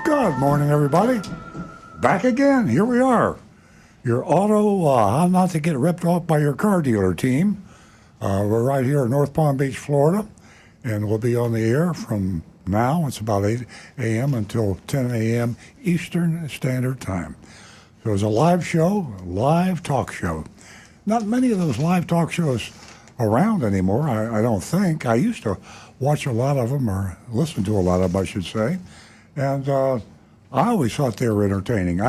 Good morning, everybody. Back again. Here we are. Your auto, how not to get ripped off by your car dealer team. We're right here in North Palm Beach, Florida, and we'll be on the air from now. It's about 8 a.m. until 10 a.m. Eastern Standard Time. So it's a live show, a live talk show. Not many of those live talk shows around anymore, I don't think. I used to watch a lot of them, or listen to a lot of them, I should say. And I always thought they were entertaining.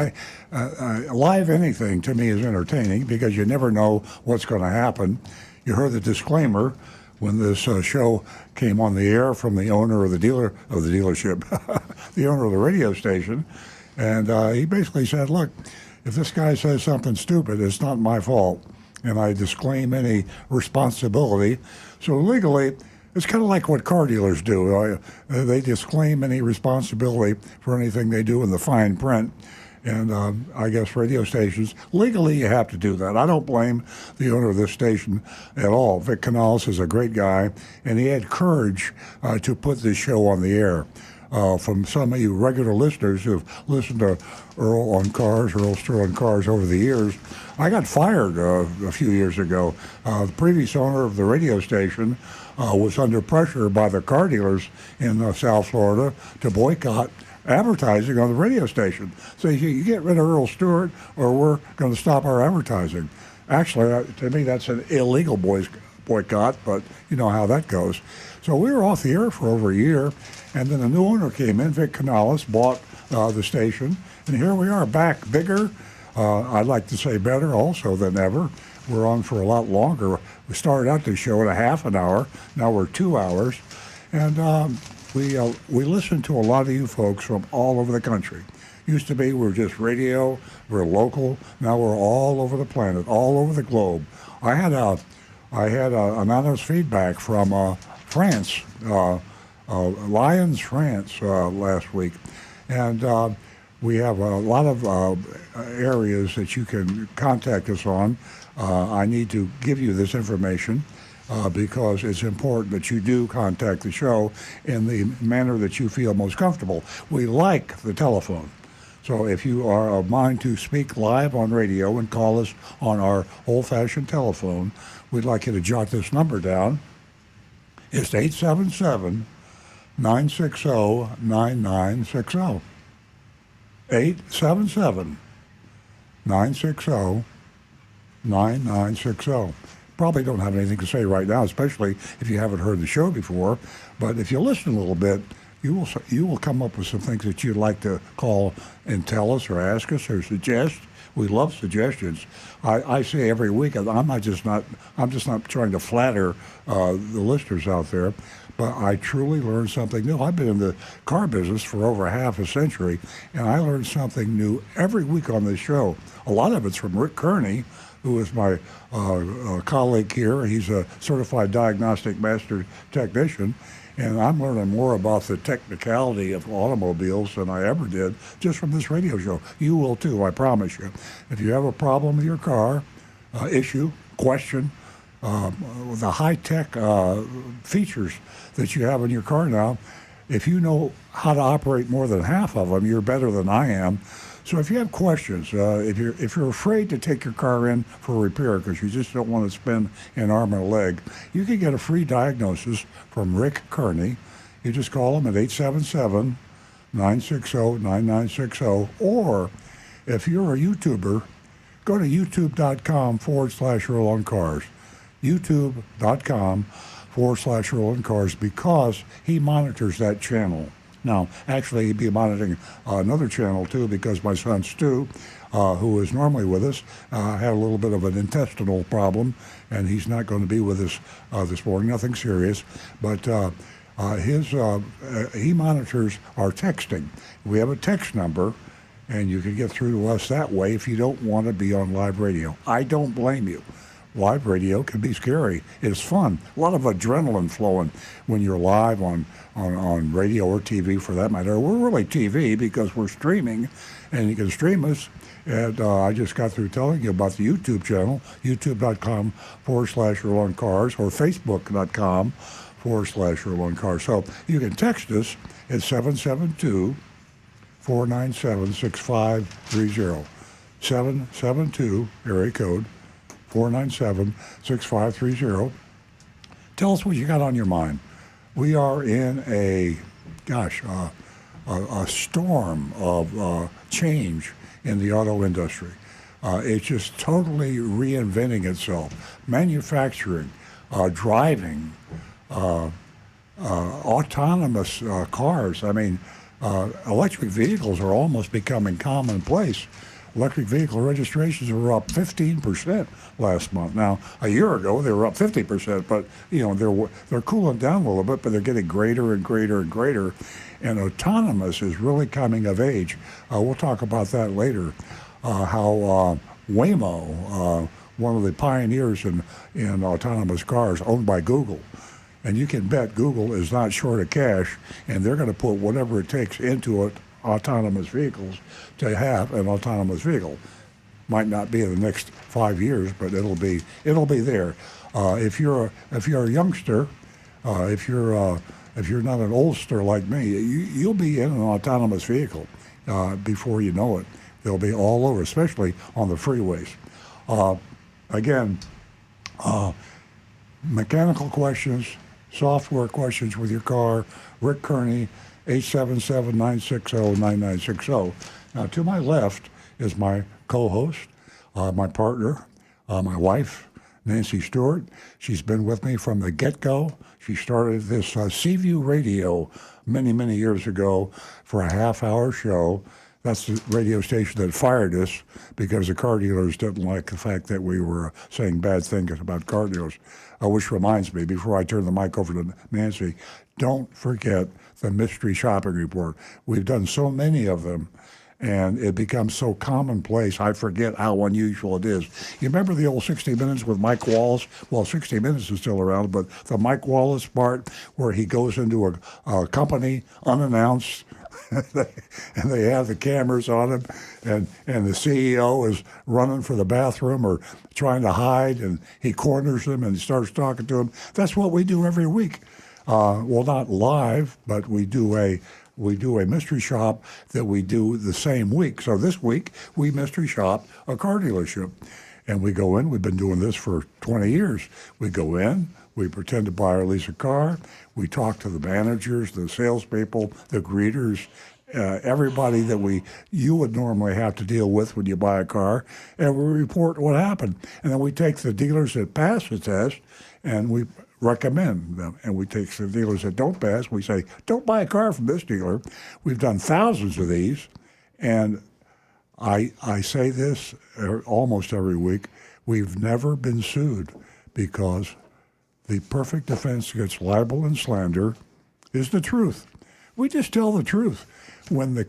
Live anything to me is entertaining because you never know what's going to happen. You heard the disclaimer when this show came on the air from the owner of the dealership, the owner of the radio station, and he basically said, "Look, if this guy says something stupid, it's not my fault, and I disclaim any responsibility." So legally, it's kind of like what car dealers do. They disclaim any responsibility for anything they do in the fine print. And I guess radio stations, legally you have to do that. I don't blame the owner of this station at all. Vic Canales is a great guy, and he had courage to put this show on the air. From some of you regular listeners who've listened to Earl Stir on Cars over the years, I got fired a few years ago. The previous owner of the radio station was under pressure by the car dealers in South Florida to boycott advertising on the radio station. So you get rid of Earl Stewart or we're going to stop our advertising. Actually, to me, that's an illegal boycott, but you know how that goes. So we were off the air for over a year, and then a new owner came in. Vic Canales bought the station, and here we are back, bigger. I'd like to say better also than ever. We're on for a lot longer. We started out the show at a half an hour. Now we're 2 hours. And we listen to a lot of you folks from all over the country. Used to be we were just radio, we're local. Now we're all over the planet, all over the globe. I had anonymous feedback from France, Lyons, France, last week. And we have a lot of areas that you can contact us on. I need to give you this information because it's important that you do contact the show in the manner that you feel most comfortable. We like the telephone. So if you are of mind to speak live on radio and call us on our old-fashioned telephone, we'd like you to jot this number down. It's 877-960-9960. 877-960-9960. Probably don't have anything to say right now, especially if you haven't heard the show before. But if you listen a little bit, you will come up with some things that you'd like to call and tell us or ask us or suggest. We love suggestions. I say every week, I'm just not trying to flatter the listeners out there, but I truly learned something new. I've been in the car business for over half a century, and I learned something new every week on this show. A lot of it's from Rick Kearney, who is my colleague here. He's a certified diagnostic master technician, and I'm learning more about the technicality of automobiles than I ever did just from this radio show. You will too, I promise you. If you have a problem with your car, issue, question, the high-tech features that you have in your car now, if you know how to operate more than half of them, you're better than I am. So if you have questions, if you're afraid to take your car in for repair because you just don't want to spend an arm and a leg, you can get a free diagnosis from Rick Kearney. You just call him at 877-960-9960. Or if you're a YouTuber, go to youtube.com/Earl on Cars. youtube.com/Earl on Cars, because he monitors that channel. Now, actually, he'd be monitoring another channel, too, because my son, Stu, who is normally with us, had a little bit of an intestinal problem, and he's not going to be with us this morning. Nothing serious, but he monitors our texting. We have a text number, and you can get through to us that way if you don't want to be on live radio. I don't blame you. Live radio can be scary. It's fun. A lot of adrenaline flowing when you're live on radio or TV, for that matter. We're really TV because we're streaming, and you can stream us. And I just got through telling you about the YouTube channel, youtube.com/Earl on Cars, or facebook.com/Earl on Cars. So you can text us at 772 772-497-6530. 772, area code 497-6530. Tell us what you got on your mind. We are in a storm of change in the auto industry. It's just totally reinventing itself. Manufacturing, driving, autonomous cars. I mean, electric vehicles are almost becoming commonplace. Electric vehicle registrations were up 15% last month. Now, a year ago, they were up 50%, but they're cooling down a little bit, but they're getting greater and greater and greater. And autonomous is really coming of age. We'll talk about that later. How Waymo, one of the pioneers in autonomous cars, owned by Google. And you can bet Google is not short of cash, and they're going to put whatever it takes into it, autonomous vehicles, to have an autonomous vehicle. Might not be in the next 5 years, but it'll be there. If you're a youngster, if you're not an oldster like me, you'll be in an autonomous vehicle before you know it. They'll be all over, especially on the freeways. Again, mechanical questions, software questions with your car. Rick Kearney, 877-960-9960. Now, to my left is my co-host, my partner, my wife, Nancy Stewart. She's been with me from the get-go. She started this Seaview Radio many, many years ago for a half-hour show. That's the radio station that fired us because the car dealers didn't like the fact that we were saying bad things about car dealers. Which reminds me, before I turn the mic over to Nancy, don't forget the mystery shopping report. We've done so many of them, and it becomes so commonplace, I forget how unusual it is. You remember the old 60 Minutes with Mike Wallace? Well, 60 Minutes is still around, but the Mike Wallace part where he goes into a company unannounced, and they have the cameras on him, and the CEO is running for the bathroom or trying to hide, and he corners him and starts talking to him. That's what we do every week. Well, not live, but we do a mystery shop that we do the same week. So this week we mystery shop a car dealership, and we go in. We've been doing this for 20 years. We go in. We pretend to buy or lease a car. We talk to the managers, the salespeople, the greeters, everybody that you would normally have to deal with when you buy a car, and we report what happened. And then we take the dealers that pass the test, and we recommend them. And we take the dealers that don't pass, we say, don't buy a car from this dealer. We've done thousands of these, and I say this almost every week. We've never been sued because the perfect defense against libel and slander is the truth. We just tell the truth. When the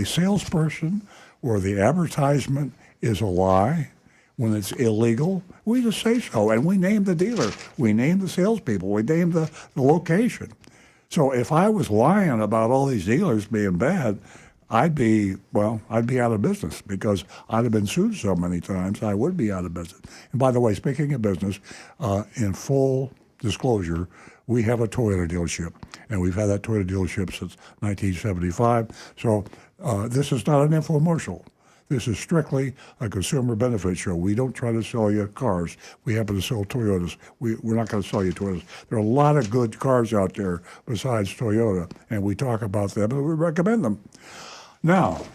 salesperson or the advertisement is a lie, when it's illegal, we just say so, and we name the dealer, we name the salespeople, we name the location. So if I was lying about all these dealers being bad, I'd be out of business because I'd have been sued so many times. I would be out of business. And by the way, speaking of business, in full disclosure, we have a Toyota dealership, and we've had that Toyota dealership since 1975. So this is not an infomercial. This is strictly a consumer benefit show. We don't try to sell you cars. We happen to sell Toyotas. We're not going to sell you Toyotas. There are a lot of good cars out there besides Toyota, and we talk about them and we recommend them. Now,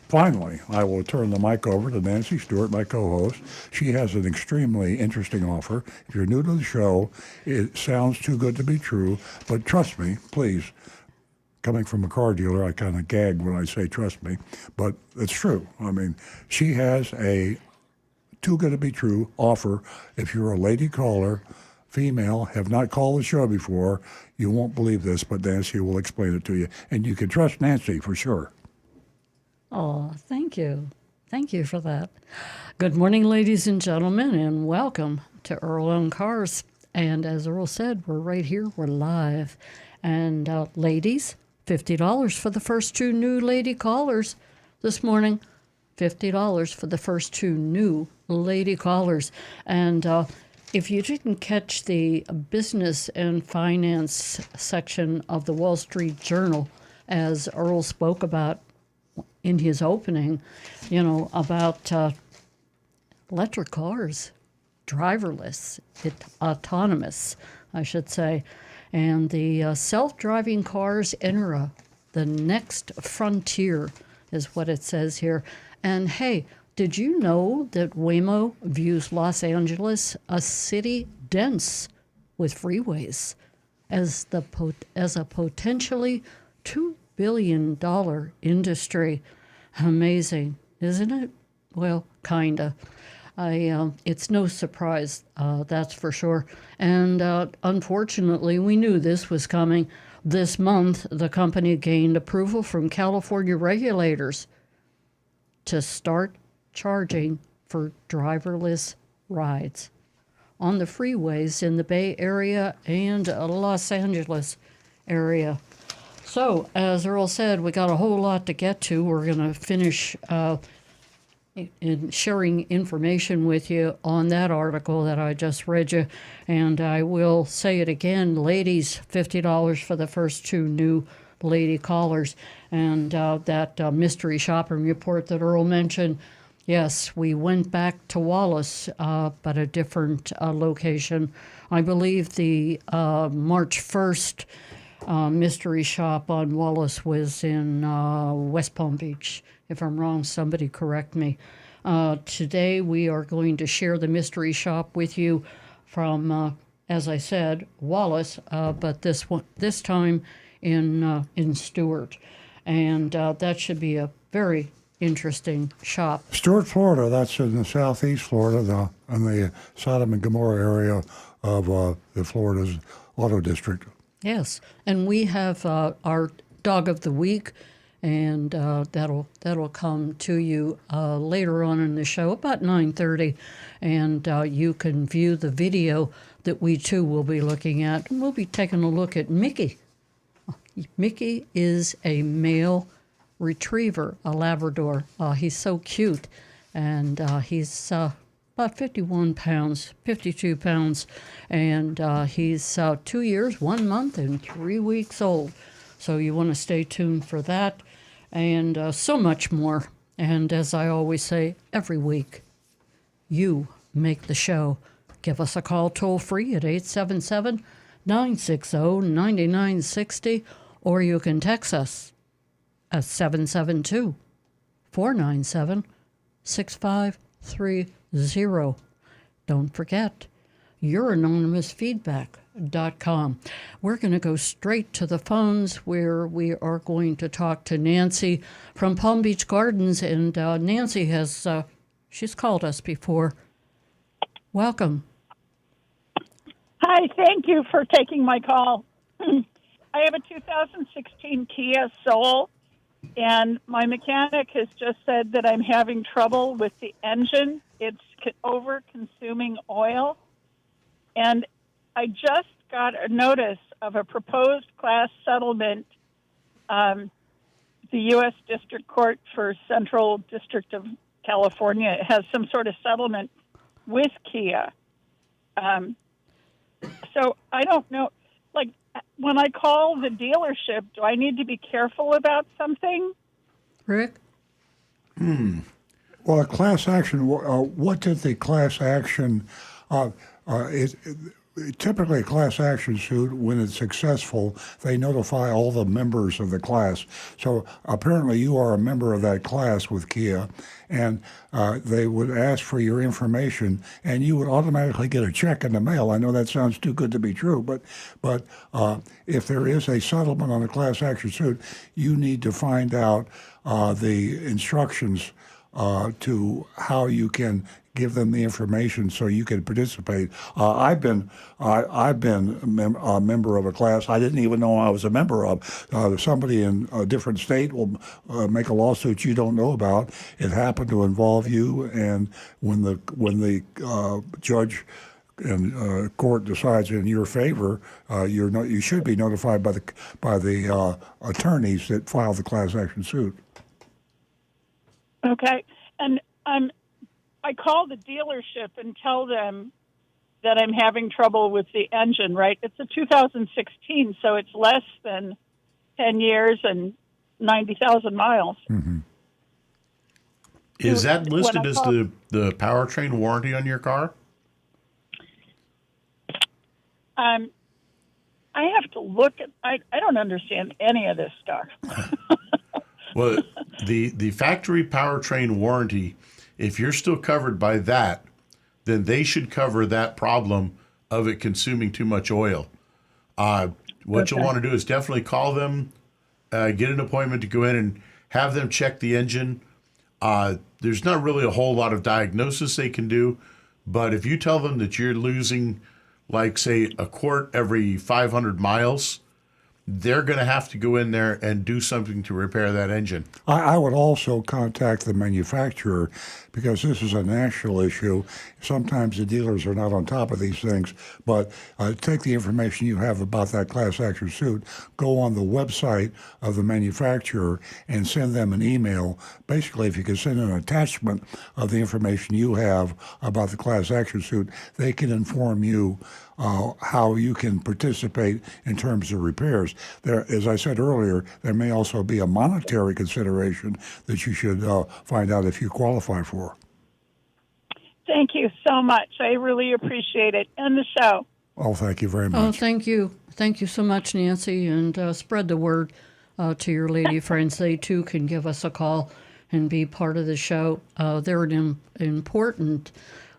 finally, I will turn the mic over to Nancy Stewart, my co-host. She has an extremely interesting offer. If you're new to the show, it sounds too good to be true, but trust me, please. Coming from a car dealer, I kind of gag when I say trust me, but it's true. I mean, she has a too good to be true offer. If you're a lady caller, female, have not called the show before, you won't believe this, but Nancy will explain it to you. And you can trust Nancy for sure. Oh, thank you. Thank you for that. Good morning, ladies and gentlemen, and welcome to Earl on Cars. And as Earl said, we're right here. We're live. And ladies, $50 for the first two new lady callers this morning. $50 for the first two new lady callers. And if you didn't catch the business and finance section of the Wall Street Journal as Earl spoke about in his opening, about electric cars, driverless, autonomous, I should say. And the self-driving cars enter the next frontier, is what it says here. And hey, did you know that Waymo views Los Angeles, a city dense with freeways, as a potentially $2 billion industry? Amazing, isn't it? Well, kinda. It's no surprise, that's for sure. And unfortunately, we knew this was coming. This month, the company gained approval from California regulators to start charging for driverless rides on the freeways in the Bay Area and Los Angeles area. So, as Earl said, we got a whole lot to get to. We're going to finish in sharing information with you on that article that I just read you. And I will say it again, ladies, $50 for the first 2 new lady callers. And that mystery shopping report that Earl mentioned, yes, we went back to Wallace, but a different location. I believe the March 1st mystery shop on Wallace was in West Palm Beach. If I'm wrong, somebody correct me. Today we are going to share the mystery shop with you from, as I said, Wallace, but this time in Stewart, and that should be a very interesting shop. Stewart, Florida, that's in the southeast Florida, in the Sodom and Gomorrah area of the Florida's auto district. Yes, and we have our dog of the week, and that'll come to you later on in the show, about 9:30, and you can view the video that we too will be looking at, and we'll be taking a look at Mickey. Mickey is a male retriever, a Labrador. He's so cute, and he's about 51 pounds, 52 pounds, and he's 2 years, 1 month, and 3 weeks old. So you want to stay tuned for that, and so much more. And as I always say, every week, you make the show. Give us a call toll free at 877-960-9960, or you can text us at 772-497-6530. Don't forget, youranonymousfeedback.com. We're going to go straight to the phones where we are going to talk to Nancy from Palm Beach Gardens. And Nancy has, she's called us before. Welcome. Hi, thank you for taking my call. I have a 2016 Kia Soul, and my mechanic has just said that I'm having trouble with the engine. It's over-consuming oil. And I just got a notice of a proposed class settlement. The U.S. District Court for Central District of California has some sort of settlement with Kia. So I don't know, like, when I call the dealership, do I need to be careful about something? Rick? Well, a class action, what did the class action, typically a class action suit, when it's successful, they notify all the members of the class. So apparently you are a member of that class with Kia, and they would ask for your information, and you would automatically get a check in the mail. I know that sounds too good to be true, but if there is a settlement on a class action suit, you need to find out the instructions to how you can give them the information so you can participate. I've been a member of a class I didn't even know I was a member of. Somebody in a different state will make a lawsuit you don't know about. It happened to involve you, and when the judge and court decides in your favor, you should be notified by the attorneys that filed the class action suit. Okay, and I call the dealership and tell them that I'm having trouble with the engine, right? It's a 2016, so it's less than 10 years and 90,000 miles. Is that listed When I as call- the powertrain warranty on your car? I have to look at. I don't understand any of this stuff. Well, the factory powertrain warranty, if you're still covered by that, then they should cover that problem of it consuming too much oil. What you'll want to do is definitely call them, get an appointment to go in and have them check the engine. There's not really a whole lot of diagnosis they can do, but if you tell them that you're losing, like, say, a quart every 500 miles, they're going to have to go in there and do something to repair that engine. I would also contact the manufacturer because this is a national issue. Sometimes the dealers are not on top of these things, but take the information you have about that class action suit, go on the website of the manufacturer and send them an email. Basically, if you can send an attachment of the information you have about the class action suit, they can inform you how you can participate in terms of repairs. There, as I said earlier, there may also be a monetary consideration that you should find out if you qualify for. Thank you so much. I really appreciate it. End the show. Oh, thank you very much. Oh, thank you. Thank you so much, Nancy, and spread the word to your lady friends. They, too, can give us a call and be part of the show. They're an important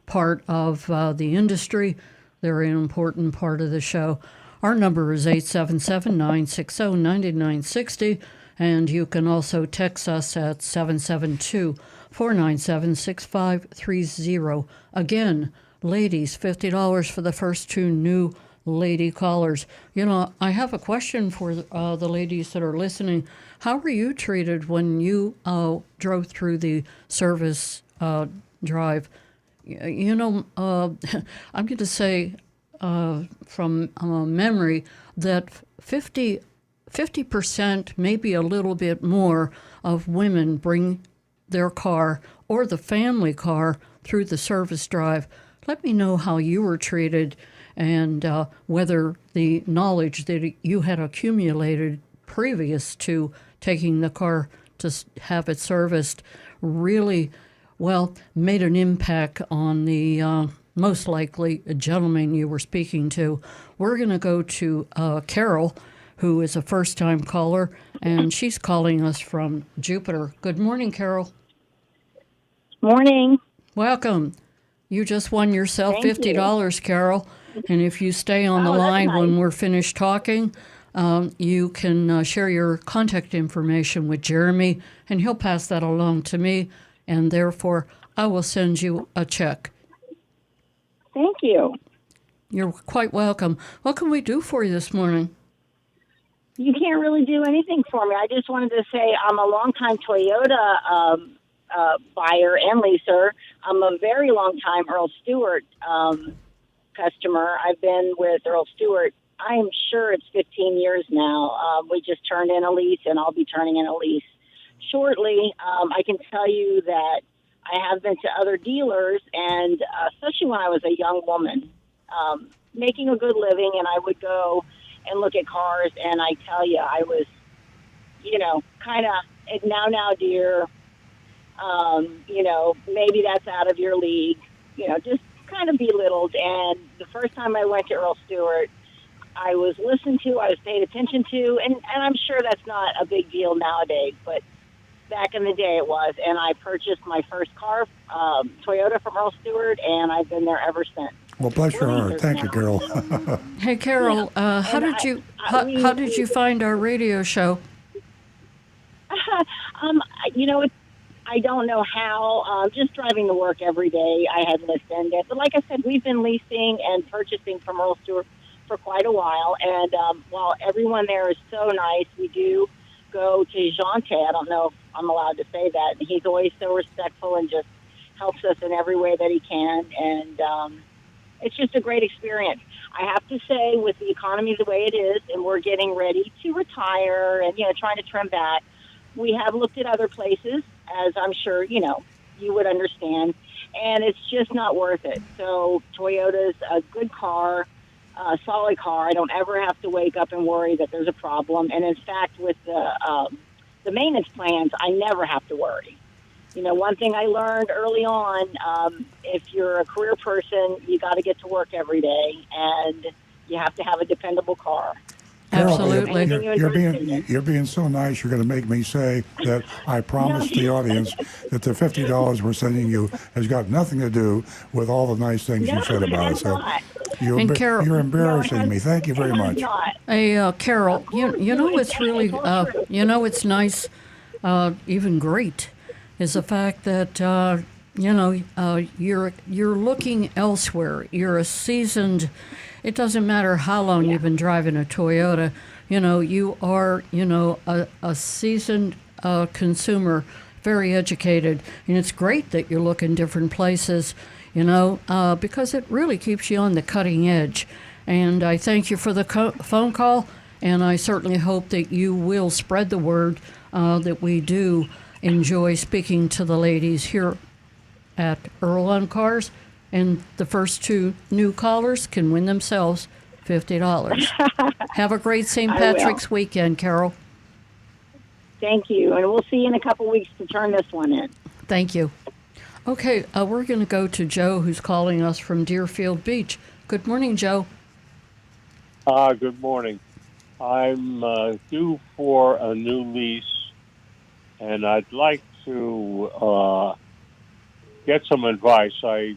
part of the industry. They're an important part of the show. Our number is 877-960-9960, and you can also text us at 772-497-6530. Again, ladies, $50 for the first two new lady callers. You know, I have a question for the ladies that are listening. How were you treated when you drove through the service drive? You know, I'm going to say from memory that 50%, maybe a little bit more, of women bring their car or the family car through the service drive. Let me know how you were treated and whether the knowledge that you had accumulated previous to taking the car to have it serviced really, well, made an impact on the most likely gentleman you were speaking to. We're going to go to Carol, who is a first-time caller, and she's calling us from Jupiter. Good morning, Carol. Morning. Welcome. You just won yourself Thank $50, Carol. And if you stay on the Oh, that's line when nice. we're finished talking, you can share your contact information with Jeremy, and he'll pass that along to me, and therefore I will send you a check. Thank you. You're quite welcome. What can we do for you this morning? You can't really do anything for me. I just wanted to say I'm a longtime Toyota buyer and leaser. I'm a very long-time Earl Stewart customer. I've been with Earl Stewart, I'm sure it's 15 years now. We just turned in a lease, and I'll be turning in a lease shortly. I can tell you that I have been to other dealers, and especially when I was a young woman, making a good living, and I would go and look at cars, and I tell you, I was, kind of now, dear, maybe that's out of your league, just kind of belittled. And the first time I went to Earl Stewart, I was listened to, I was paid attention to, and I'm sure that's not a big deal nowadays, but back in the day it was. And I purchased my first car, Toyota, from Earl Stewart, and I've been there ever since. Well, bless your We're heart. leasers Thank you, now. Carol. Hey, Carol, how did you find our radio show? I don't know how. Just driving to work every day, I had listened. But like I said, we've been leasing and purchasing from Earl Stewart for quite a while. And while everyone there is so nice, we do go to Jante. I don't know if I'm allowed to say that. He's always so respectful and just helps us in every way that he can. And it's just a great experience. I have to say, with the economy the way it is, and we're getting ready to retire and, trying to trim back, we have looked at other places, as I'm sure, you would understand, and it's just not worth it. So Toyota's a good car. solid car. I don't ever have to wake up and worry that there's a problem. And in fact, with the maintenance plans, I never have to worry. You know, one thing I learned early on, if you're a career person, you got to get to work every day, and you have to have a dependable car. Carol, Absolutely. You're being so nice. You're going to make me say that I promised the audience that the $50 we're sending you has got nothing to do with all the nice things you said about it. So And Carol- you're embarrassing me. Thank you very much. Hey, Carol, you know what's really, you know, it's nice, even great, is the fact that you're looking elsewhere. You're a seasoned. It doesn't matter how long you've been driving a Toyota. You know, you are a seasoned consumer, very educated, and it's great that you're looking different places. Because it really keeps you on the cutting edge. And I thank you for the phone call, and I certainly hope that you will spread the word that we do enjoy speaking to the ladies here at Earl on Cars, and the first 2 new callers can win themselves $50. Have a great St. Patrick's weekend, Carol. Thank you, and we'll see you in a couple weeks to turn this one in. Thank you. Okay, we're going to go to Joe, who's calling us from Deerfield Beach. Good morning, Joe. Good morning. I'm due for a new lease, and I'd like to get some advice. I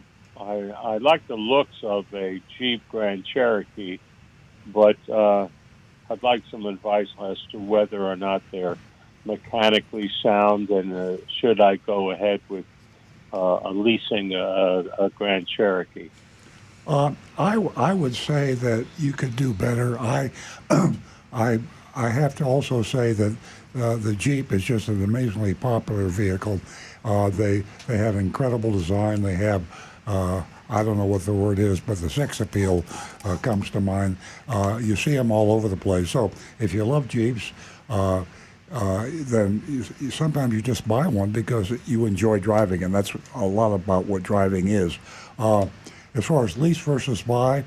like the looks of a Jeep Grand Cherokee, but I'd like some advice as to whether or not they're mechanically sound, and should I go ahead with leasing a Grand Cherokee? I would say that you could do better. I have to also say that the Jeep is just an amazingly popular vehicle. They have incredible design. They have I don't know what the word is, but the sex appeal comes to mind. You see them all over the place. So if you love Jeeps, then sometimes you just buy one because you enjoy driving, and that's a lot about what driving is. As far as lease versus buy,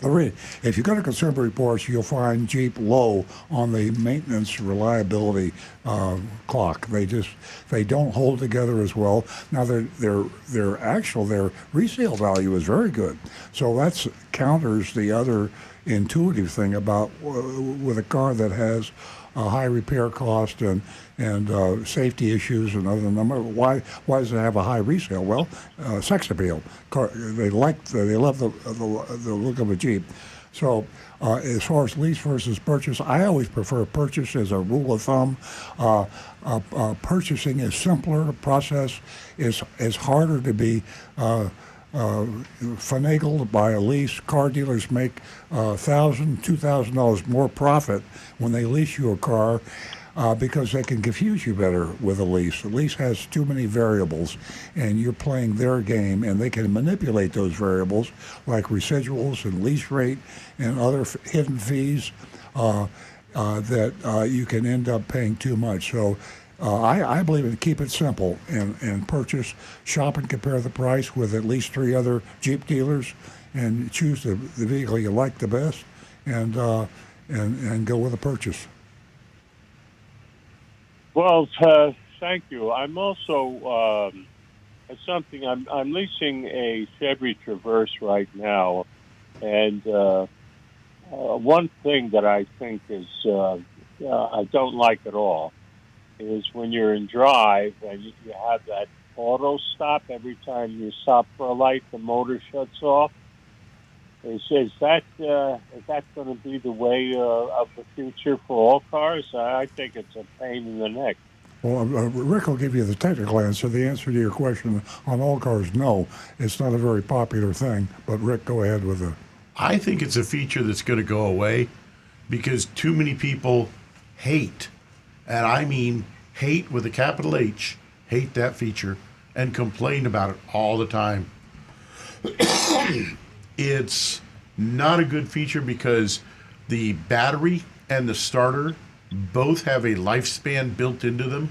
if you go to Consumer Reports, you'll find Jeep low on the maintenance reliability clock. They don't hold together as well. Now their resale value is very good, so that counters the other intuitive thing about with a car that has a high repair cost and safety issues and other than why does it have a high resale? Well, sex appeal. They love the look of a Jeep. So as far as lease versus purchase, I always prefer purchase as a rule of thumb. Purchasing is simpler. Process is harder to be finagled by a lease. Car dealers make $1,000, $2,000 more profit when they lease you a car because they can confuse you better with a lease. A lease has too many variables, and you're playing their game, and they can manipulate those variables like residuals and lease rate and other hidden fees that you can end up paying too much. So I believe in keep it simple and purchase, shop and compare the price with at least 3 other Jeep dealers and choose the vehicle you like the best and go with a purchase. Well, thank you. I'm also I'm leasing a Chevy Traverse right now, and one thing that I think is I don't like at all is when you're in drive and you have that auto stop every time you stop for a light, the motor shuts off. Is that going to be the way of the future for all cars? I think it's a pain in the neck. Well, Rick will give you the technical answer. The answer to your question on all cars, no. It's not a very popular thing. But Rick, go ahead with it. I think it's a feature that's going to go away because too many people hate, and I mean hate with a capital H, hate that feature and complain about it all the time. It's not a good feature because the battery and the starter both have a lifespan built into them,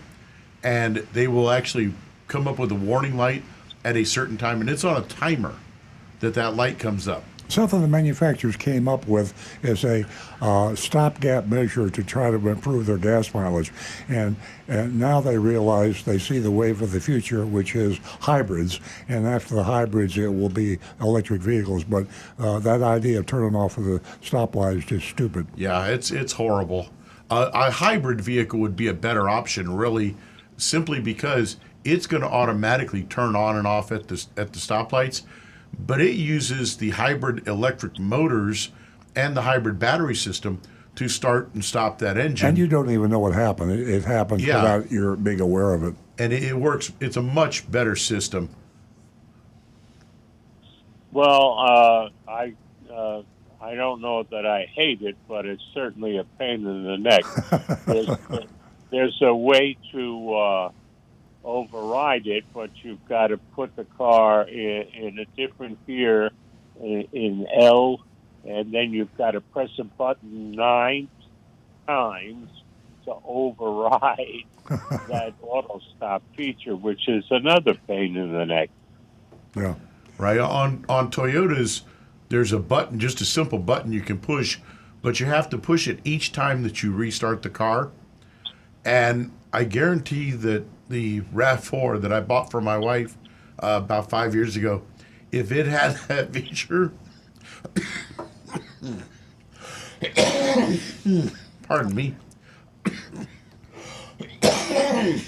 and they will actually come up with a warning light at a certain time, and it's on a timer that light comes up. Something the manufacturers came up with is a stopgap measure to try to improve their gas mileage. And now they realize they see the wave of the future, which is hybrids. And after the hybrids, it will be electric vehicles. But that idea of turning off of the stoplight is just stupid. Yeah, it's horrible. A hybrid vehicle would be a better option, really, simply because it's going to automatically turn on and off at the stoplights, but it uses the hybrid electric motors and the hybrid battery system to start and stop that engine. And you don't even know what happened. It happens without your being aware of it. And it works. It's a much better system. Well, I don't know that I hate it, but it's certainly a pain in the neck. There's a way to override it, but you've got to put the car in a different gear in L, and then you've got to press a button 9 times to override that auto stop feature, which is another pain in the neck. Yeah. Right. On Toyotas, there's a button, just a simple button you can push, but you have to push it each time that you restart the car. And I guarantee that the RAV4 that I bought for my wife about 5 years ago, if it had that feature, pardon me, I'm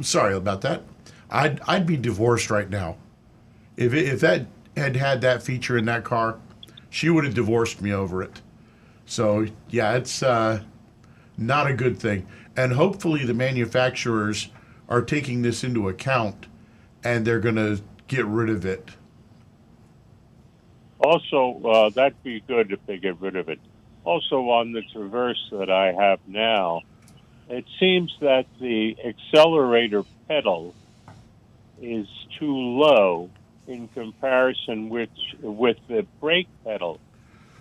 sorry about that. I'd be divorced right now. If that had that feature in that car, she would have divorced me over it. So yeah, it's not a good thing. And hopefully the manufacturers are taking this into account and they're going to get rid of it. Also, that'd be good if they get rid of it. Also, on the Traverse that I have now, it seems that the accelerator pedal is too low in comparison with the brake pedal.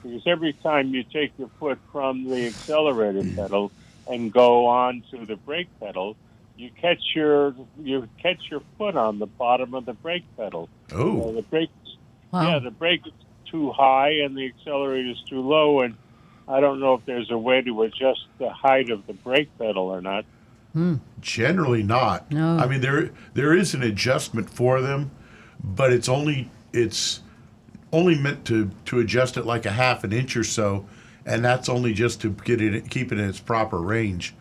Because every time you take your foot from the accelerator pedal and go on to the brake pedal, you catch your foot on the bottom of the brake pedal. Oh, The brake, Wow. yeah, the brake is too high and the accelerator is too low, and I don't know if there's a way to adjust the height of the brake pedal or not. generally not. No. I mean, there is an adjustment for them, but it's only meant to adjust it like a half an inch or so, and that's only just to keep it in its proper range.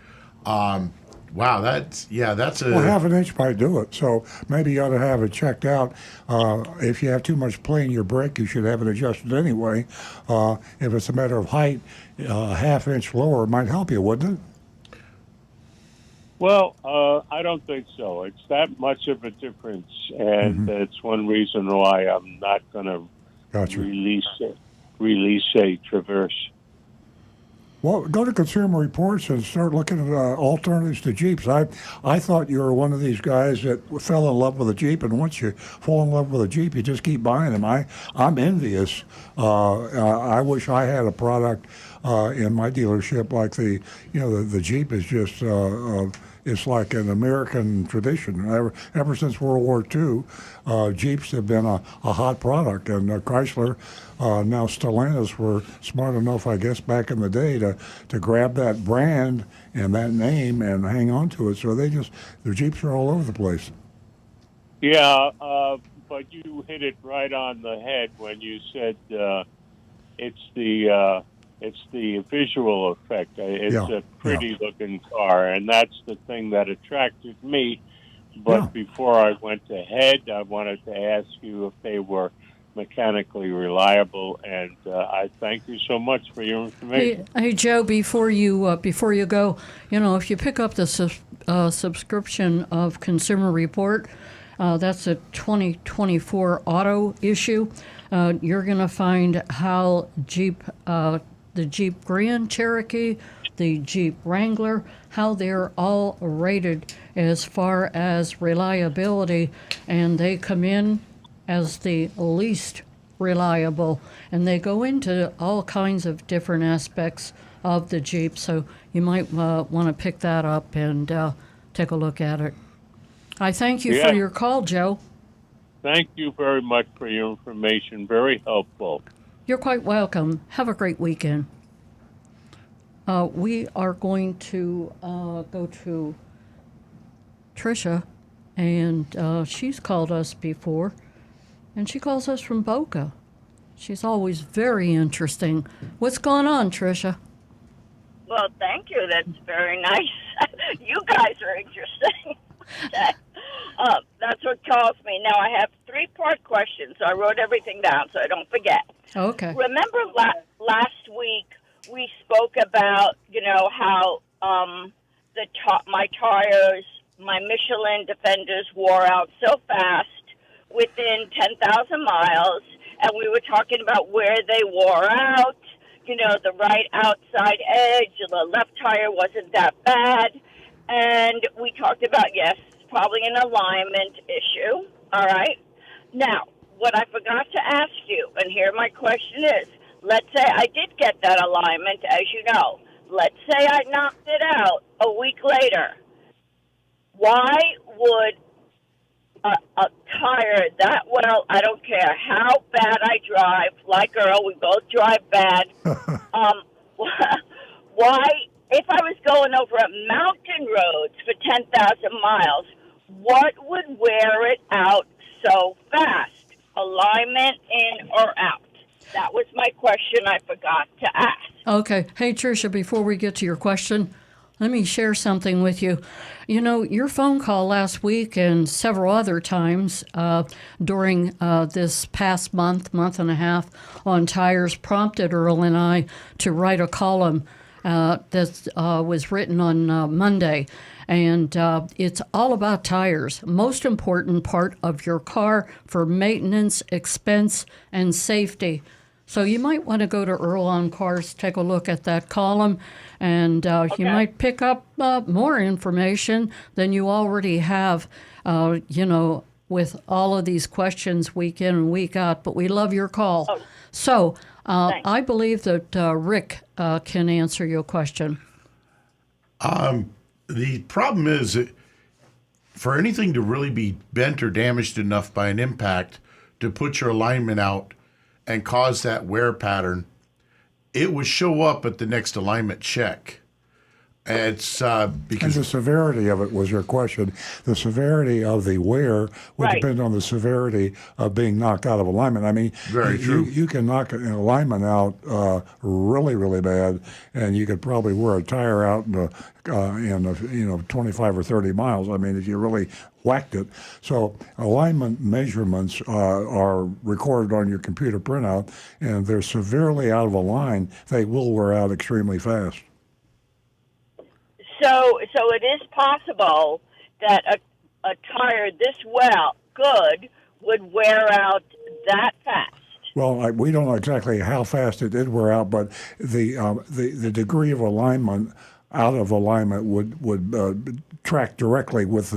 Wow, that's a Well, half an inch might do it. So maybe you ought to have it checked out. If you have too much play in your brake, you should have it adjusted anyway. If it's a matter of height, a half inch lower might help you, wouldn't it? Well, I don't think so. It's that much of a difference, and it's one reason why I'm not going to Gotcha. release a Traverse. Well, go to Consumer Reports and start looking at alternatives to Jeeps. I thought you were one of these guys that fell in love with a Jeep, and once you fall in love with a Jeep, you just keep buying them. I'm envious. I wish I had a product in my dealership like the Jeep is just it's like an American tradition. Ever since World War II, Jeeps have been a hot product, and Chrysler, now Stellantis, were smart enough, I guess, back in the day to grab that brand and that name and hang on to it. So their Jeeps are all over the place. Yeah, but you hit it right on the head when you said it's the visual effect. It's a pretty looking car, and that's the thing that attracted me. But before I went ahead, I wanted to ask you if they were mechanically reliable, and I thank you so much for your information. Hey Joe, before you go, if you pick up the subscription of Consumer Report, that's a 2024 auto issue. You're going to find how the Jeep Grand Cherokee, the Jeep Wrangler, how they're all rated as far as reliability, and they come in as the least reliable, and they go into all kinds of different aspects of the Jeep, so you might want to pick that up and take a look at it. I thank you for your call, Joe. Thank you very much for your information. Very helpful. You're quite welcome. Have a great weekend. We are going to go to Trisha, and she's called us before, and she calls us from Boca. She's always very interesting. What's going on, Trisha? Well, thank you. That's very nice. You guys are interesting. That's what calls me. Now, I have three-part questions. I wrote everything down so I don't forget. Okay. Remember last week we spoke about, how my tires, my Michelin Defenders wore out so fast within 10,000 miles, and we were talking about where they wore out. The right outside edge, the left tire wasn't that bad. And we talked about, yes, probably an alignment issue. All right. Now, what I forgot to ask you, and here my question is, let's say I did get that alignment, as you know. Let's say I knocked it out a week later. Why would a tire that well, I don't care how bad I drive, like Earl, we both drive bad. Why, if I was going over mountain roads for 10,000 miles, what would wear it out so fast? Alignment in or out? That was my question I forgot to ask. Okay. Hey, Tricia, before we get to your question, let me share something with you. Your phone call last week and several other times during this past month and a half on tires prompted Earl and I to write a column that was written on Monday. And it's all about tires, most important part of your car for maintenance, expense, and safety. So you might want to go to Earl on Cars, take a look at that column, and you might pick up more information than you already have, with all of these questions week in and week out. But we love your call. Oh. So I believe that Rick can answer your question. The problem is that for anything to really be bent or damaged enough by an impact to put your alignment out and cause that wear pattern, it would show up at the next alignment check. It's And because the severity of it was your question. The severity of the wear would Right. depend on the severity of being knocked out of alignment. I mean, Very you, true. you can knock an alignment out really, really bad, and you could probably wear a tire out in 25 or 30 miles. I mean, if you really whacked it. So alignment measurements are recorded on your computer printout, and if they're severely out of a line, they will wear out extremely fast. So it is possible that a tire this good would wear out that fast. Well, we don't know exactly how fast it did wear out, but the degree of alignment out of alignment would track directly with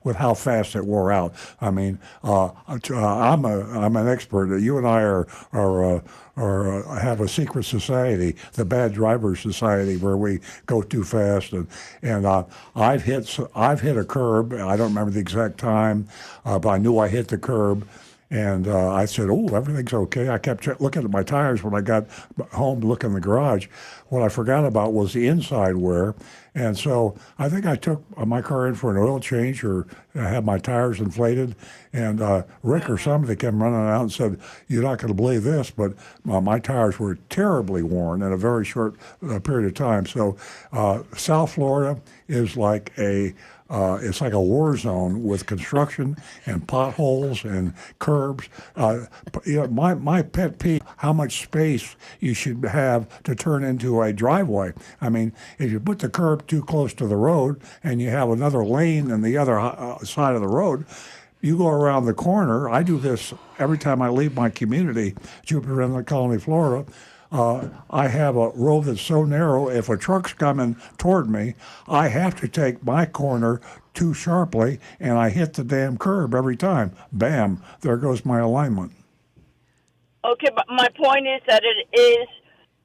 with how fast it wore out. I mean, I'm an expert. You and I are have a secret society, the Bad Drivers Society, where we go too fast, and I've hit a curb. I don't remember the exact time, but I knew I hit the curb. And I said, "Oh, everything's okay." I kept looking at my tires when I got home to look in the garage. What I forgot about was the inside wear. And so I think I took my car in for an oil change or had my tires inflated. And Rick or somebody came running out and said, "You're not going to believe this, but my tires were terribly worn in a very short period of time." So South Florida is like it's like a war zone with construction and potholes and curbs. My pet peeve: how much space you should have to turn into a driveway. I mean, if you put the curb too close to the road and you have another lane on the other side of the road, you go around the corner. I do this every time I leave my community, Jupiter Inlet Colony, Florida. I have a road that's so narrow, if a truck's coming toward me, I have to take my corner too sharply, and I hit the damn curb every time. Bam, there goes my alignment. Okay, but my point is that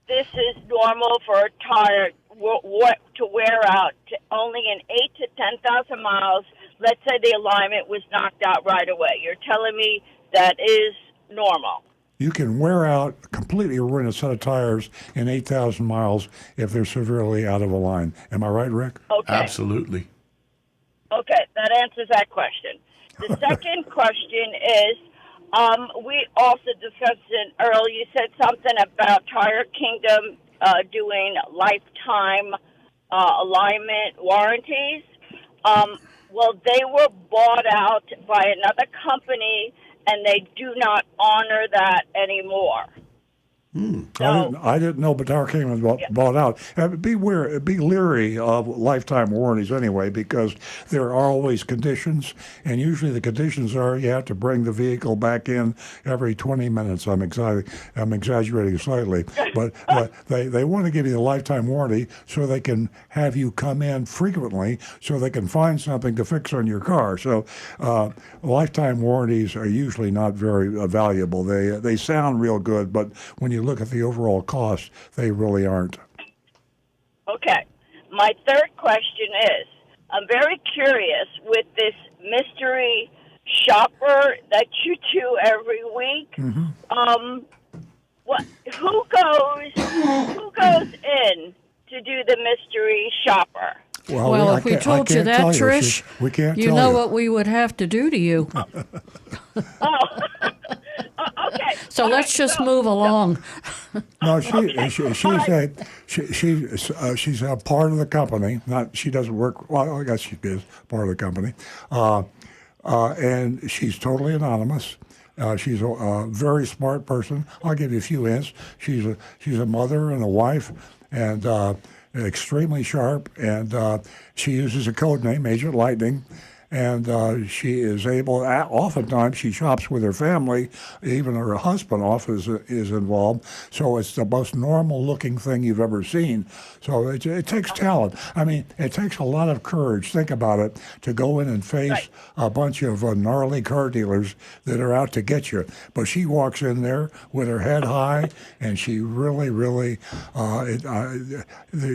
this is normal for a tire to wear out only in 8 to 10,000 miles. Let's say the alignment was knocked out right away. You're telling me that is normal. you can wear out, completely ruin a set of tires in 8,000 miles if they're severely out of a line. Am I right, Rick? Okay. Absolutely. Okay, that answers that question. The second question is, we also discussed in Earl, you said something about Tire Kingdom doing lifetime alignment warranties. Well, they were bought out by another company, and they do not honor that anymore. I didn't know Batar came and bought out. Be leery of lifetime warranties anyway, because there are always conditions, and usually the conditions are you have to bring the vehicle back in every 20 minutes. I'm exaggerating slightly, but they want to give you a lifetime warranty so they can have you come in frequently so they can find something to fix on your car. So lifetime warranties are usually not very valuable. They sound real good, but when you look at the overall cost, they really aren't. Okay. My third question is, I'm very curious with this mystery shopper that you do every week. Who goes in to do the mystery shopper? Well, if we told you that, Trish, we can't you tell know you. what we would have to do to you. Okay. So let's just move along. No, she's a part of the company. She doesn't work. Well, I guess she is part of the company, and she's totally anonymous. She's a very smart person. I'll give you a few hints. She's a mother and a wife, and extremely sharp. And she uses a code name, Agent Lightning. And she is able, oftentimes she shops with her family, even her husband often is involved. So it's the most normal looking thing you've ever seen. So it takes talent. I mean, it takes a lot of courage, think about it, to go in and face a bunch of gnarly car dealers that are out to get you. But she walks in there with her head high, and she really, really,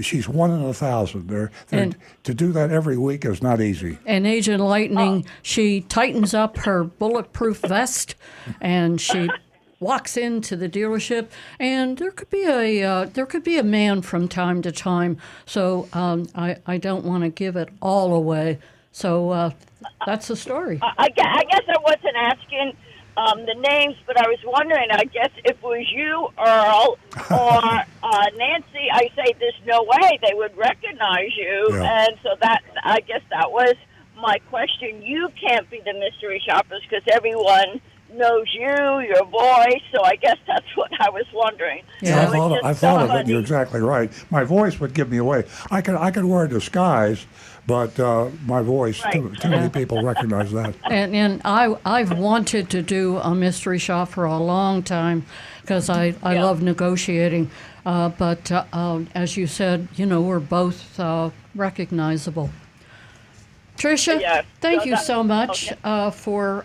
she's one in 1,000. To do that every week is not easy. And Agent Lightning, she tightens up her bulletproof vest, and she walks into the dealership. And there could be a man from time to time. So I don't want to give it all away. So that's the story. I guess I wasn't asking the names, but I was wondering, I guess if it was you, Earl, or Nancy, I say there's no way they would recognize you. Yeah. And so I guess that was my question. You can't be the mystery shoppers because everyone knows you, your voice. So I guess that's what I was wondering. Yeah. So I thought of it. And you're exactly right. My voice would give me away. I could wear a disguise, but my voice. Right. Too many people recognize that. And I've wanted to do a mystery shop for a long time because I love negotiating. But as you said, we're both recognizable. Tricia, Yeah. thank So you that- so much for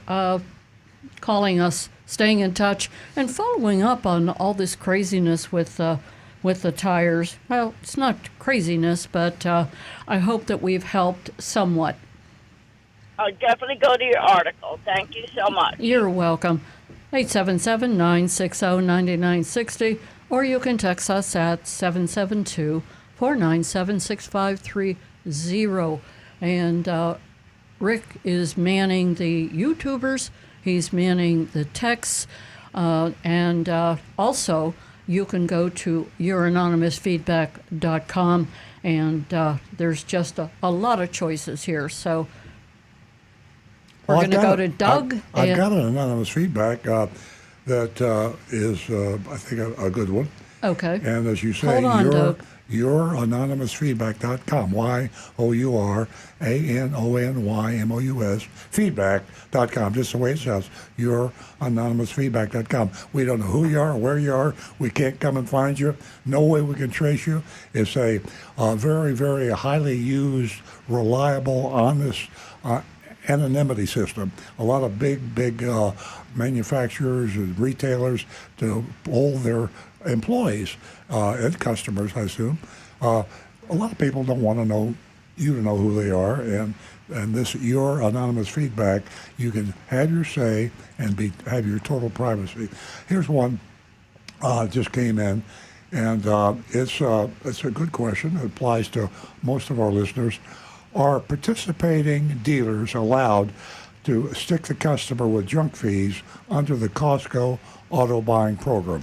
calling us, staying in touch, and following up on all this craziness with the tires. Well, it's not craziness, but I hope that we've helped somewhat. I'll definitely go to your article. Thank you so much. You're welcome. 877-960-9960, or you can text us at 772-497-6530. And Rick is manning the YouTubers. He's manning the texts. And also, you can go to youranonymousfeedback.com, and there's just a lot of choices here. So we're going to go to Doug. I've got an anonymous feedback that is, I think, a good one. Okay. And as you say, Hold on, Doug. youranonymousfeedback.com, youranonymous feedback.com, just the way it sounds, youranonymousfeedback.com. We don't know who you are, where you are. We can't come and find you. No way we can trace you. It's a very, very highly used, reliable, honest anonymity system. A lot of big manufacturers and retailers to hold their employees and customers, I assume. A lot of people don't want to know you to know who they are, and this your anonymous feedback. You can have your say and have your total privacy. Here's one just came in, and it's a good question. It applies to most of our listeners. Are participating dealers allowed to stick the customer with junk fees under the Costco auto buying program?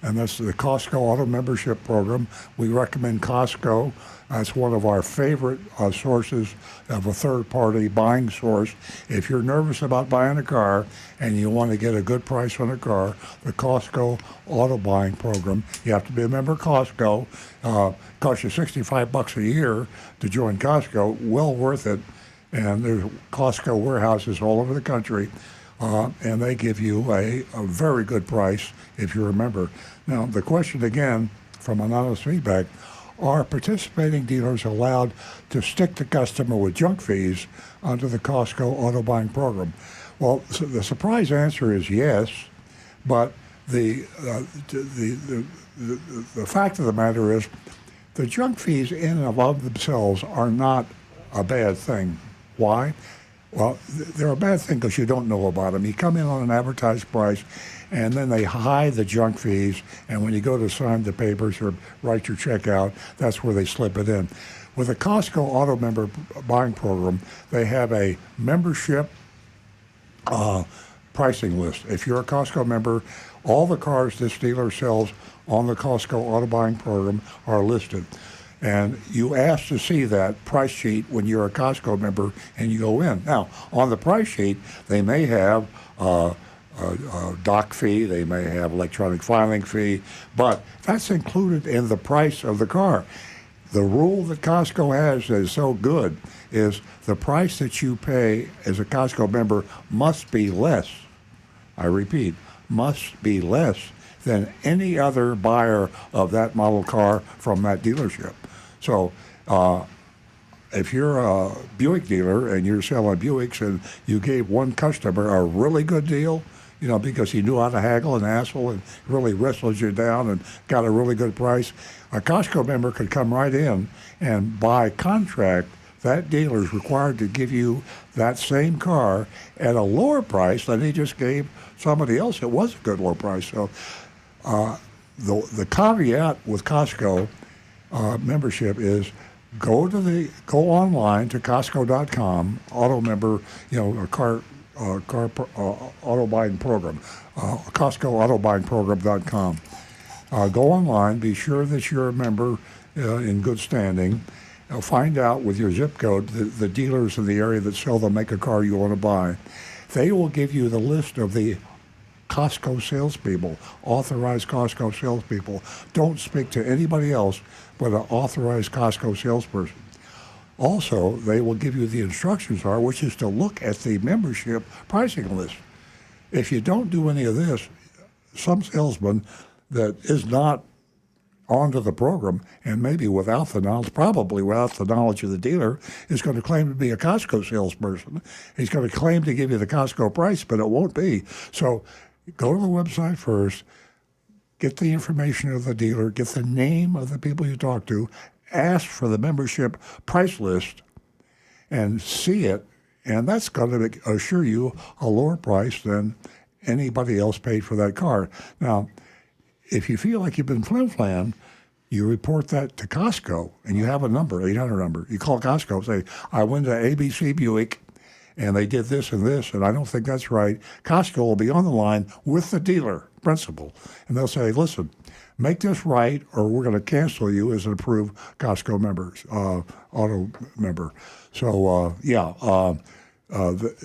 And that's the Costco Auto Membership Program. We recommend Costco. That's one of our favorite sources of a third-party buying source. If you're nervous about buying a car and you want to get a good price on a car, the Costco Auto Buying Program, you have to be a member of Costco. Costs you $65 a year to join Costco. Well worth it. And there's Costco warehouses all over the country. And they give you a very good price if you're a member. Now, the question again from anonymous feedback, are participating dealers allowed to stick the customer with junk fees under the Costco auto buying program? Well, so the surprise answer is yes, but the fact of the matter is the junk fees in and of themselves are not a bad thing. Why? Well, they're a bad thing because you don't know about them. You come in on an advertised price, and then they hide the junk fees, and when you go to sign the papers or write your check out, that's where they slip it in. With the Costco Auto Member Buying Program, they have a membership pricing list. If you're a Costco member, all the cars this dealer sells on the Costco Auto Buying Program are listed. And you ask to see that price sheet when you're a Costco member and you go in. Now, on the price sheet, they may have a doc fee, they may have electronic filing fee, but that's included in the price of the car. The rule that Costco has that is so good is the price that you pay as a Costco member must be less. I repeat, must be less than any other buyer of that model car from that dealership. So if you're a Buick dealer and you're selling Buicks and you gave one customer a really good deal, you know, because he knew how to haggle and hassle and really wrestled you down and got a really good price, a Costco member could come right in and by contract, that dealer is required to give you that same car at a lower price than he just gave somebody else. It was a good low price. So the caveat with Costco membership is go online to Costco.com, auto member, you know, a car auto buying program, Costco auto buying program.com. Go online, be sure that you're a member in good standing. Find out with your zip code the dealers in the area that sell the make a car you want to buy. They will give you the list of the Costco salespeople, authorized Costco salespeople. Don't speak to anybody else but an authorized Costco salesperson. Also, they will give you the instructions which is to look at the membership pricing list. If you don't do any of this, some salesman that is not onto the program and maybe without the knowledge, probably without the knowledge of the dealer, is going to claim to be a Costco salesperson. He's going to claim to give you the Costco price, but it won't be. So go to the website first, get the information of the dealer, get the name of the people you talk to, ask for the membership price list, and see it, and that's going to assure you a lower price than anybody else paid for that car. Now, if you feel like you've been flim-flam, you report that to Costco, and you have a number, 800 number. You call Costco, say, I went to ABC Buick, and they did this and this, and I don't think that's right. Costco will be on the line with the dealer principal, and they'll say, listen, make this right, or we're going to cancel you as an approved Costco auto member. So,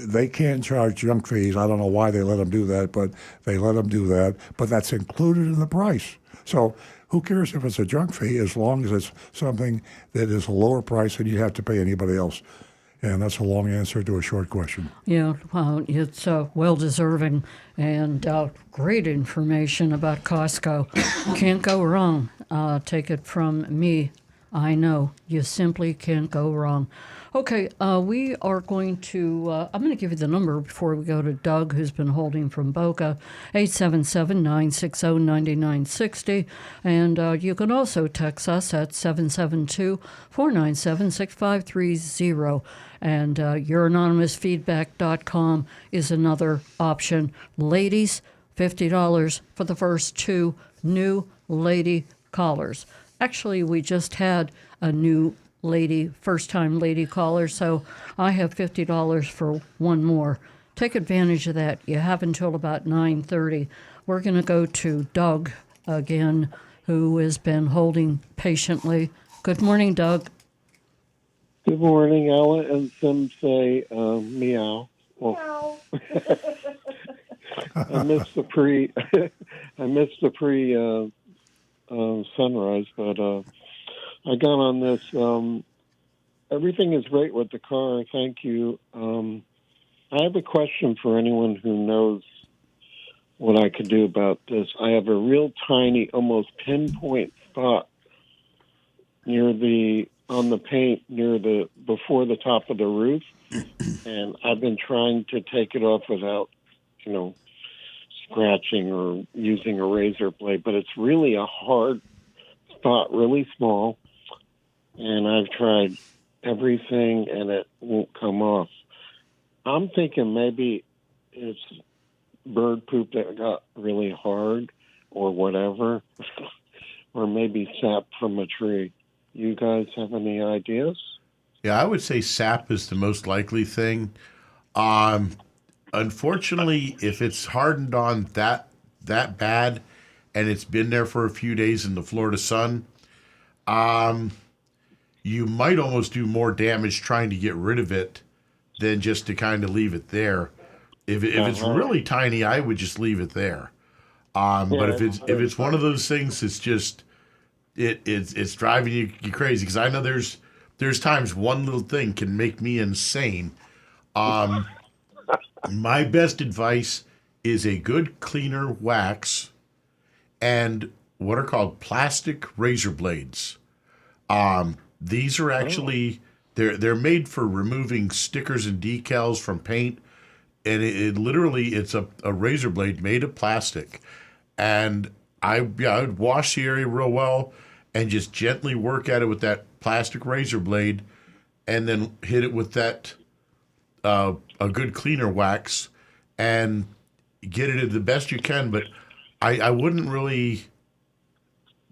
they can charge junk fees. I don't know why they let them do that, but they let them do that. But that's included in the price. So who cares if it's a junk fee as long as it's something that is a lower price than you have to pay anybody else. And that's a long answer to a short question. Yeah, well, it's well-deserving and great information about Costco. Can't go wrong. Take it from me, I know. You simply can't go wrong. Okay, we are going to, I'm going to give you the number before we go to Doug, who's been holding from Boca, 877-960-9960. And you can also text us at 772-497-6530. And youranonymousfeedback.com is another option. Ladies, $50 for the first 2 new lady callers. Actually, we just had a new first-time lady caller, so I have $50 for one more. Take advantage of that. You have until about 9:30. We're going to go to Doug again, who has been holding patiently. Good morning, Doug. Good morning. Ella and Sim say meow. Well, I missed the pre. I missed the pre sunrise, but I got on this. Everything is great with the car. Thank you. I have a question for anyone who knows what I could do about this. I have a real tiny, almost pinpoint spot on the paint before the top of the roof, and I've been trying to take it off without, scratching or using a razor blade, but it's really a hard spot, really small, and I've tried everything and it won't come off. I'm thinking maybe it's bird poop that got really hard or whatever, or maybe sap from a tree. You guys have any ideas? Yeah, I would say sap is the most likely thing. Unfortunately, if it's hardened on that bad and it's been there for a few days in the Florida sun, you might almost do more damage trying to get rid of it than just to kind of leave it there. If it's really tiny, I would just leave it there. But if it's one of those things, it's just it's driving you crazy, because I know there's times one little thing can make me insane. My best advice is a good cleaner wax and what are called plastic razor blades. These are actually they're made for removing stickers and decals from paint, and it literally it's a razor blade made of plastic. And I would wash the area real well and just gently work at it with that plastic razor blade, and then hit it with that a good cleaner wax and get it the best you can. But I wouldn't really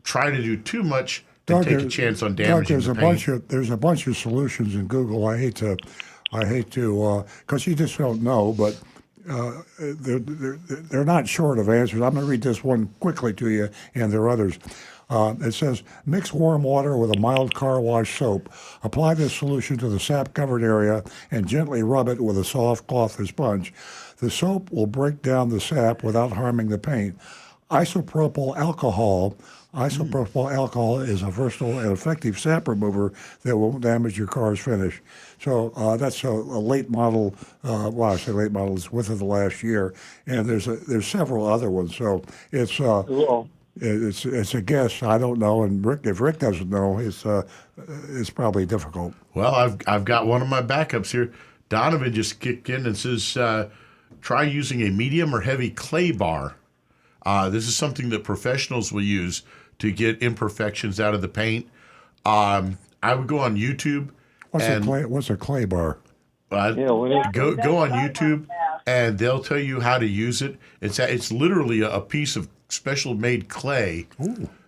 try to do too much and take a chance on damaging the paint. There's a bunch of solutions in Google. I hate to, because you just don't know, but they're not short of answers. I'm going to read this one quickly to you, and there are others. It says, mix warm water with a mild car wash soap. Apply this solution to the sap-covered area and gently rub it with a soft cloth or sponge. The soap will break down the sap without harming the paint. Isopropyl alcohol is a versatile and effective sap remover that won't damage your car's finish. So that's a late model. Well, I say late model, it's within the last year, and there's several other ones. So it's Cool. it's a guess. I don't know, and if Rick doesn't know, it's probably difficult. Well, I've got one of my backups here. Donovan just kicked in and says, try using a medium or heavy clay bar. This is something that professionals will use to get imperfections out of the paint. I would go on YouTube. What's a clay bar? Go on YouTube, and they'll tell you how to use it. It's literally a piece of special made clay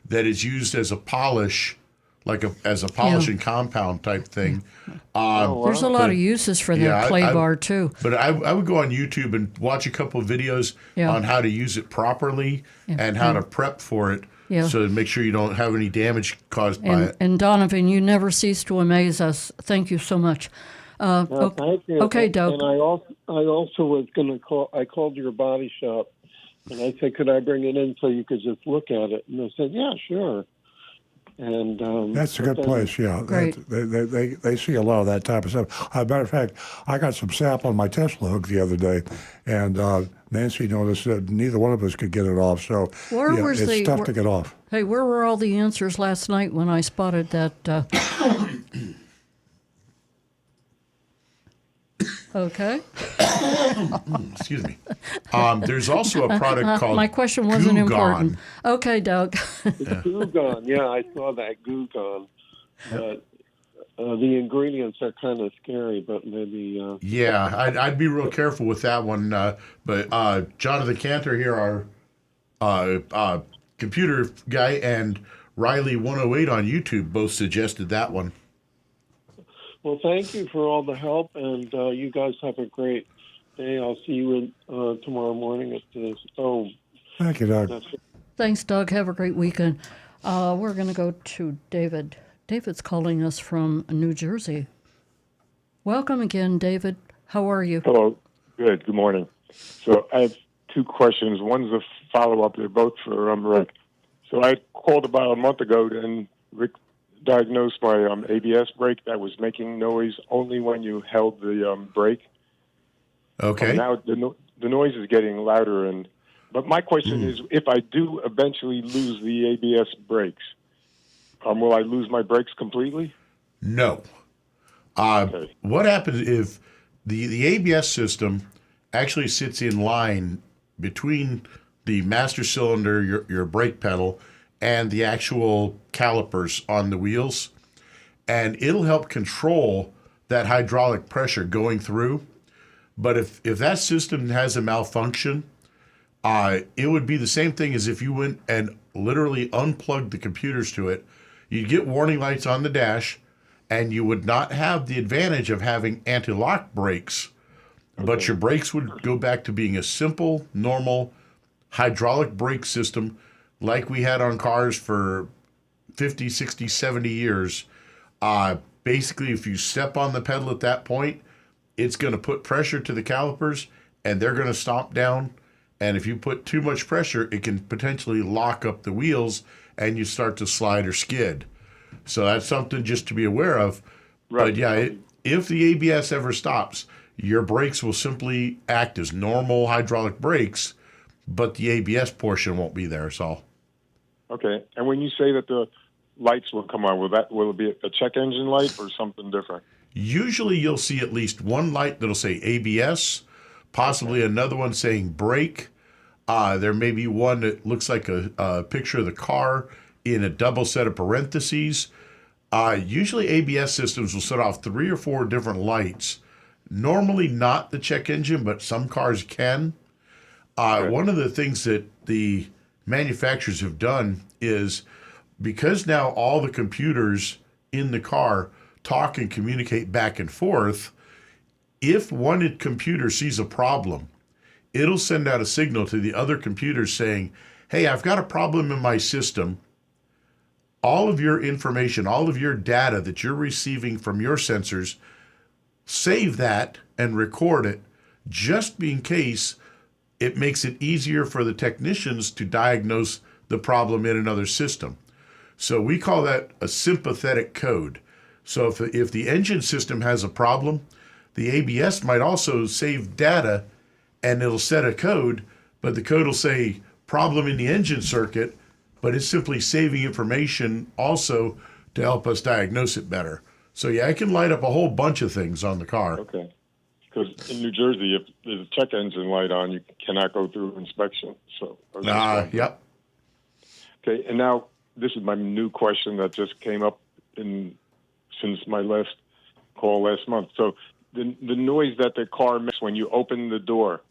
that is used as a polish, as a polishing compound type thing. There's a lot of uses for that clay bar too. But I would go on YouTube and watch a couple of videos on how to use it properly and how to prep for it. Yeah. So make sure you don't have any damage caused by it. And Donovan, you never cease to amaze us. Thank you so much. Thank you. Okay, Doug. And I also was going to call. I called your body shop, and I said, could I bring it in so you could just look at it? And they said, yeah, sure. And That's a good place, yeah. Great. They see a lot of that type of stuff. As a matter of fact, I got some sap on my Tesla hook the other day, and Nancy noticed that neither one of us could get it off. So Where was it's the- tough to get off. Hey, where were all the answers last night when I spotted that? Okay. Excuse me. There's also a product called My question wasn't Goo important. Gone. Okay, Doug. it's Goo Gone. Yeah, I saw that Goo Gone. But the ingredients are kind of scary, but maybe. Yeah, I'd be real careful with that one. But Jonathan Cantor here, our computer guy, and Riley 108 on YouTube both suggested that one. Well, thank you for all the help, and you guys have a great day. I'll see you tomorrow morning at the. Oh, Thank you, Doug. that's it. Thanks, Doug. Have a great weekend. We're going to go to David. David's calling us from New Jersey. Welcome again, David. How are you? Hello. Good. Good morning. So I have two questions. One's a follow-up. They're both for Rick. So I called about a month ago, and Rick diagnosed my ABS brake that was making noise only when you held the brake. Okay. Now the noise is getting louder, but my question is, if I do eventually lose the ABS brakes, will I lose my brakes completely? No. Okay. What happens if the ABS system actually sits in line between the master cylinder, your brake pedal, and the actual calipers on the wheels, and it'll help control that hydraulic pressure going through. But if that system has a malfunction, it would be the same thing as if you went and literally unplugged the computers to it. You'd get warning lights on the dash, and you would not have the advantage of having anti-lock brakes, but your brakes would go back to being a simple, normal hydraulic brake system like we had on cars for 50, 60, 70 years. Basically, if you step on the pedal at that point, it's going to put pressure to the calipers, and they're going to stomp down. And if you put too much pressure, it can potentially lock up the wheels, and you start to slide or skid. So that's something just to be aware of. Right. But yeah, if the ABS ever stops, your brakes will simply act as normal hydraulic brakes, but the ABS portion won't be there. So. Okay. And when you say that the lights will come on, will it be a check engine light or something different? Usually you'll see at least one light that'll say ABS, possibly another one saying brake. There may be one that looks like a picture of the car in a double set of parentheses. Usually ABS systems will set off 3 or 4 different lights. Normally not the check engine, but some cars can. One of the things that the manufacturers have done is, because now all the computers in the car talk and communicate back and forth, if one computer sees a problem, it'll send out a signal to the other computers saying, hey, I've got a problem in my system. All of your information, all of your data that you're receiving from your sensors, save that and record it, just in case it makes it easier for the technicians to diagnose the problem in another system. So we call that a sympathetic code. So if the engine system has a problem, the ABS might also save data, and it'll set a code, but the code will say problem in the engine circuit, but it's simply saving information also to help us diagnose it better. So yeah, I can light up a whole bunch of things on the car. Okay. Because in New Jersey, if there's a check engine light on, you cannot go through inspection. So. Yep. Okay. And now this is my new question that just came up since my last call last month. So the noise that the car makes when you open the door,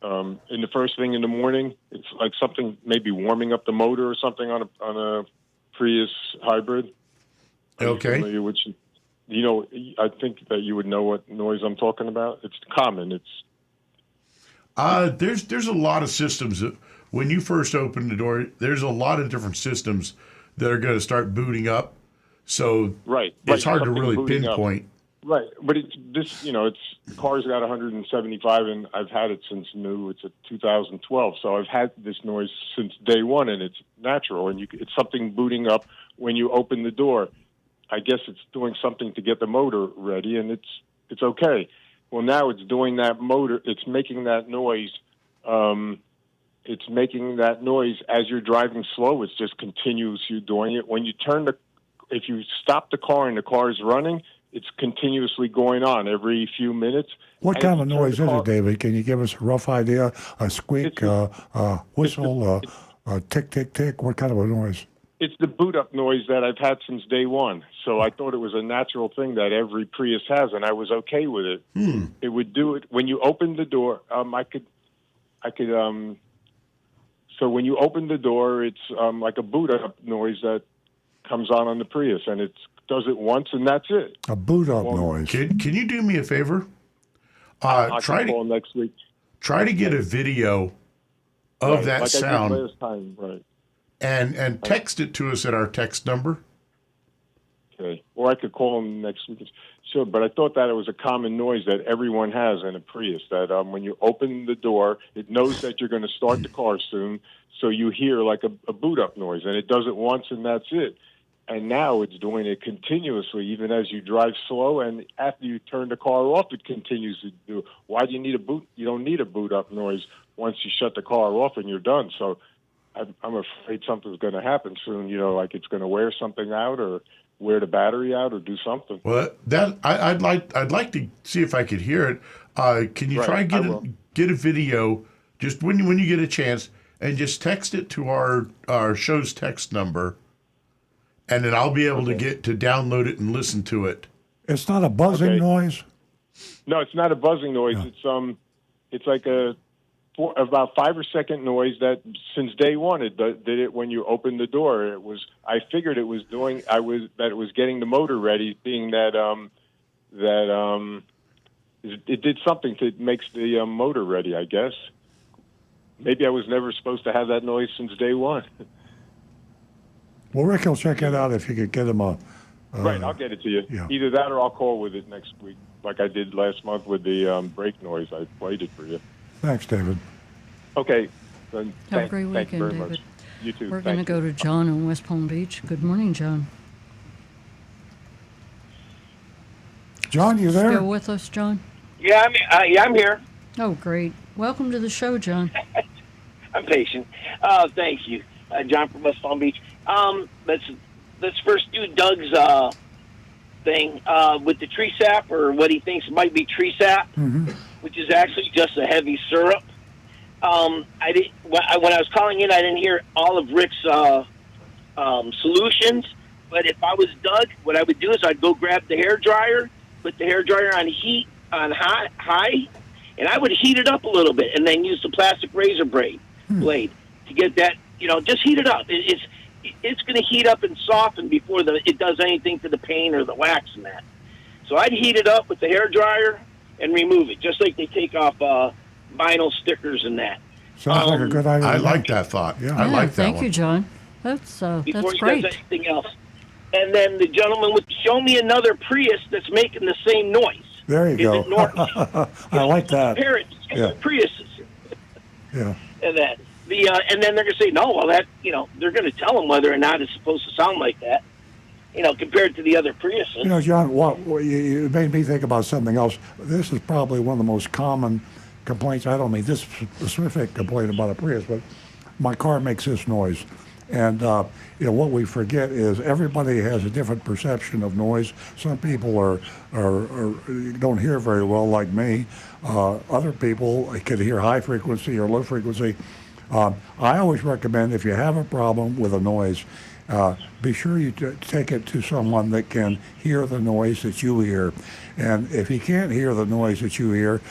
in the first thing in the morning, it's like something maybe warming up the motor or something on a Prius hybrid. Okay. I think that you would know what noise I'm talking about. It's common. There's a lot of systems that when you first open the door, there's a lot of different systems that are going to start booting up. So right. it's hard to Something really booting up. pinpoint. Right, but it's this. It's the car's got 175, and I've had it since new. It's a 2012, so I've had this noise since day one, and it's natural. And it's something booting up when you open the door. I guess it's doing something to get the motor ready, and it's okay. Well, now it's doing that motor. It's making that noise. It's making that noise as you're driving slow. It's just continuously doing it. When you if you stop the car and the car is running, it's continuously going on every few minutes. What kind of noise is it, David? Can you give us a rough idea? A squeak, a whistle, a tick, tick, tick? What kind of a noise? It's the boot up noise that I've had since day one. So I thought it was a natural thing that every Prius has, and I was okay with it. It would do it when you open the door. So when you open the door, it's like a boot up noise that comes on the Prius, and it does it once, and that's it. A boot up noise. Can you do me a favor? I'll call next week. Try to get a video of that like sound. I did last time, right? And text it to us at our text number. Okay. Or I could call them next week. Sure, but I thought that it was a common noise that everyone has in a Prius, that when you open the door, it knows that you're going to start the car soon, so you hear like a boot-up noise, and it does it once, and that's it. And now it's doing it continuously, even as you drive slow, and after you turn the car off, it continues to do it. Why do you need a boot? You don't need a boot-up noise once you shut the car off and you're done. So I'm afraid something's going to happen soon, like it's going to wear something out or wear the battery out or do something. Well, I'd like to see if I could hear it. Can you try get a video just when you get a chance, and just text it to our show's text number, and then I'll be able to get to download it and listen to it. It's not a buzzing noise? No, it's not a buzzing noise. No. It's like about 5 or second noise that since day one it did it when you opened the door. I figured it was getting the motor ready, being that it did something to makes the motor ready, I guess. Maybe I was never supposed to have that noise since day one. Well, Rick will check it out if you could get him a... right, I'll get it to you. Yeah. Either that or I'll call with it next week, like I did last month with the brake noise. I played it for you. Thanks, David. Okay. Have a great weekend, thank you very David. much. You too. We're going to go to John in West Palm Beach. Good morning, John. John, you there? Still with us, John? Yeah, I'm here. Oh, great. Welcome to the show, John. I'm patient. Thank you, John from West Palm Beach. Let's first do Doug's thing with the tree sap, or what he thinks might be tree sap, which is actually just a heavy syrup. When I was calling in, I didn't hear all of Rick's solutions. But if I was Doug, what I would do is I'd go grab the hair dryer, put the hair dryer on high, and I would heat it up a little bit, and then use the plastic razor blade to get that. Just heat it up. It's going to heat up and soften before it does anything to the paint or the wax and that. So I'd heat it up with the hair dryer and remove it, just like they take off vinyl stickers and that. Sounds like a good idea. I like that thought. Yeah. I like that Thank one. you, John. That's before he great. does anything else. And then the gentleman would show me another Prius that's making the same noise. There you go. Is it normal? I like that. Compare it to Yeah. Priuses. Yeah. And that. And then they're going to say, no, well, that, they're going to tell them whether or not it's supposed to sound like that, compared to the other Priuses. John, you made me think about something else. This is probably one of the most common complaints. I don't mean this specific complaint about a Prius, but my car makes this noise. And, what we forget is everybody has a different perception of noise. Some people are don't hear very well, like me. Other people can hear high frequency or low frequency. I always recommend, if you have a problem with a noise, be sure you take it to someone that can hear the noise that you hear. And if he can't hear the noise that you hear,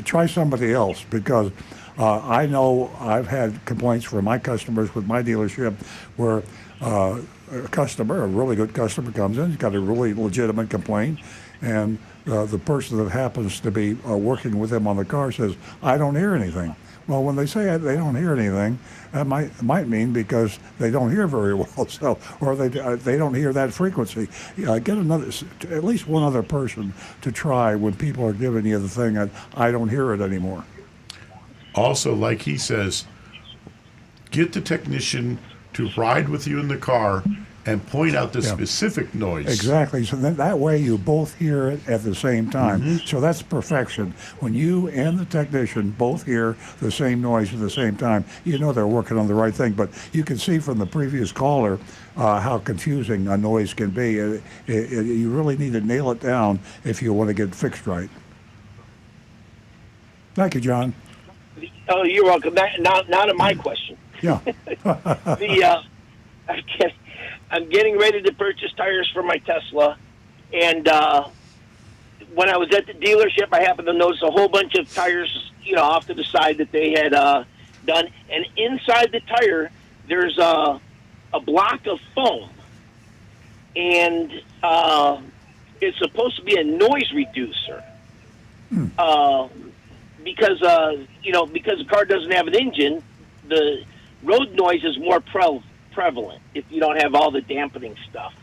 try somebody else, because I know I've had complaints from my customers with my dealership where a really good customer comes in, he's got a really legitimate complaint, and the person that happens to be working with him on the car says, I don't hear anything. Well, when they say they don't hear anything, that might mean because they don't hear very well, so or they don't hear that frequency. Get at least one other person to try when people are giving you the thing. I don't hear it anymore. Also, like he says, get the technician to ride with you in the car and point out the specific noise. Exactly. So that way you both hear it at the same time. Mm-hmm. So that's perfection. When you and the technician both hear the same noise at the same time, you know they're working on the right thing. But you can see from the previous caller how confusing a noise can be. You really need to nail it down if you want to get fixed right. Thank you, John. Oh, you're welcome. Now to my question. Yeah. I'm getting ready to purchase tires for my Tesla, and when I was at the dealership, I happened to notice a whole bunch of tires, off to the side that they had done, and inside the tire there's a block of foam, and it's supposed to be a noise reducer. Because the car doesn't have an engine, the road noise is more prevalent if you don't have all the dampening stuff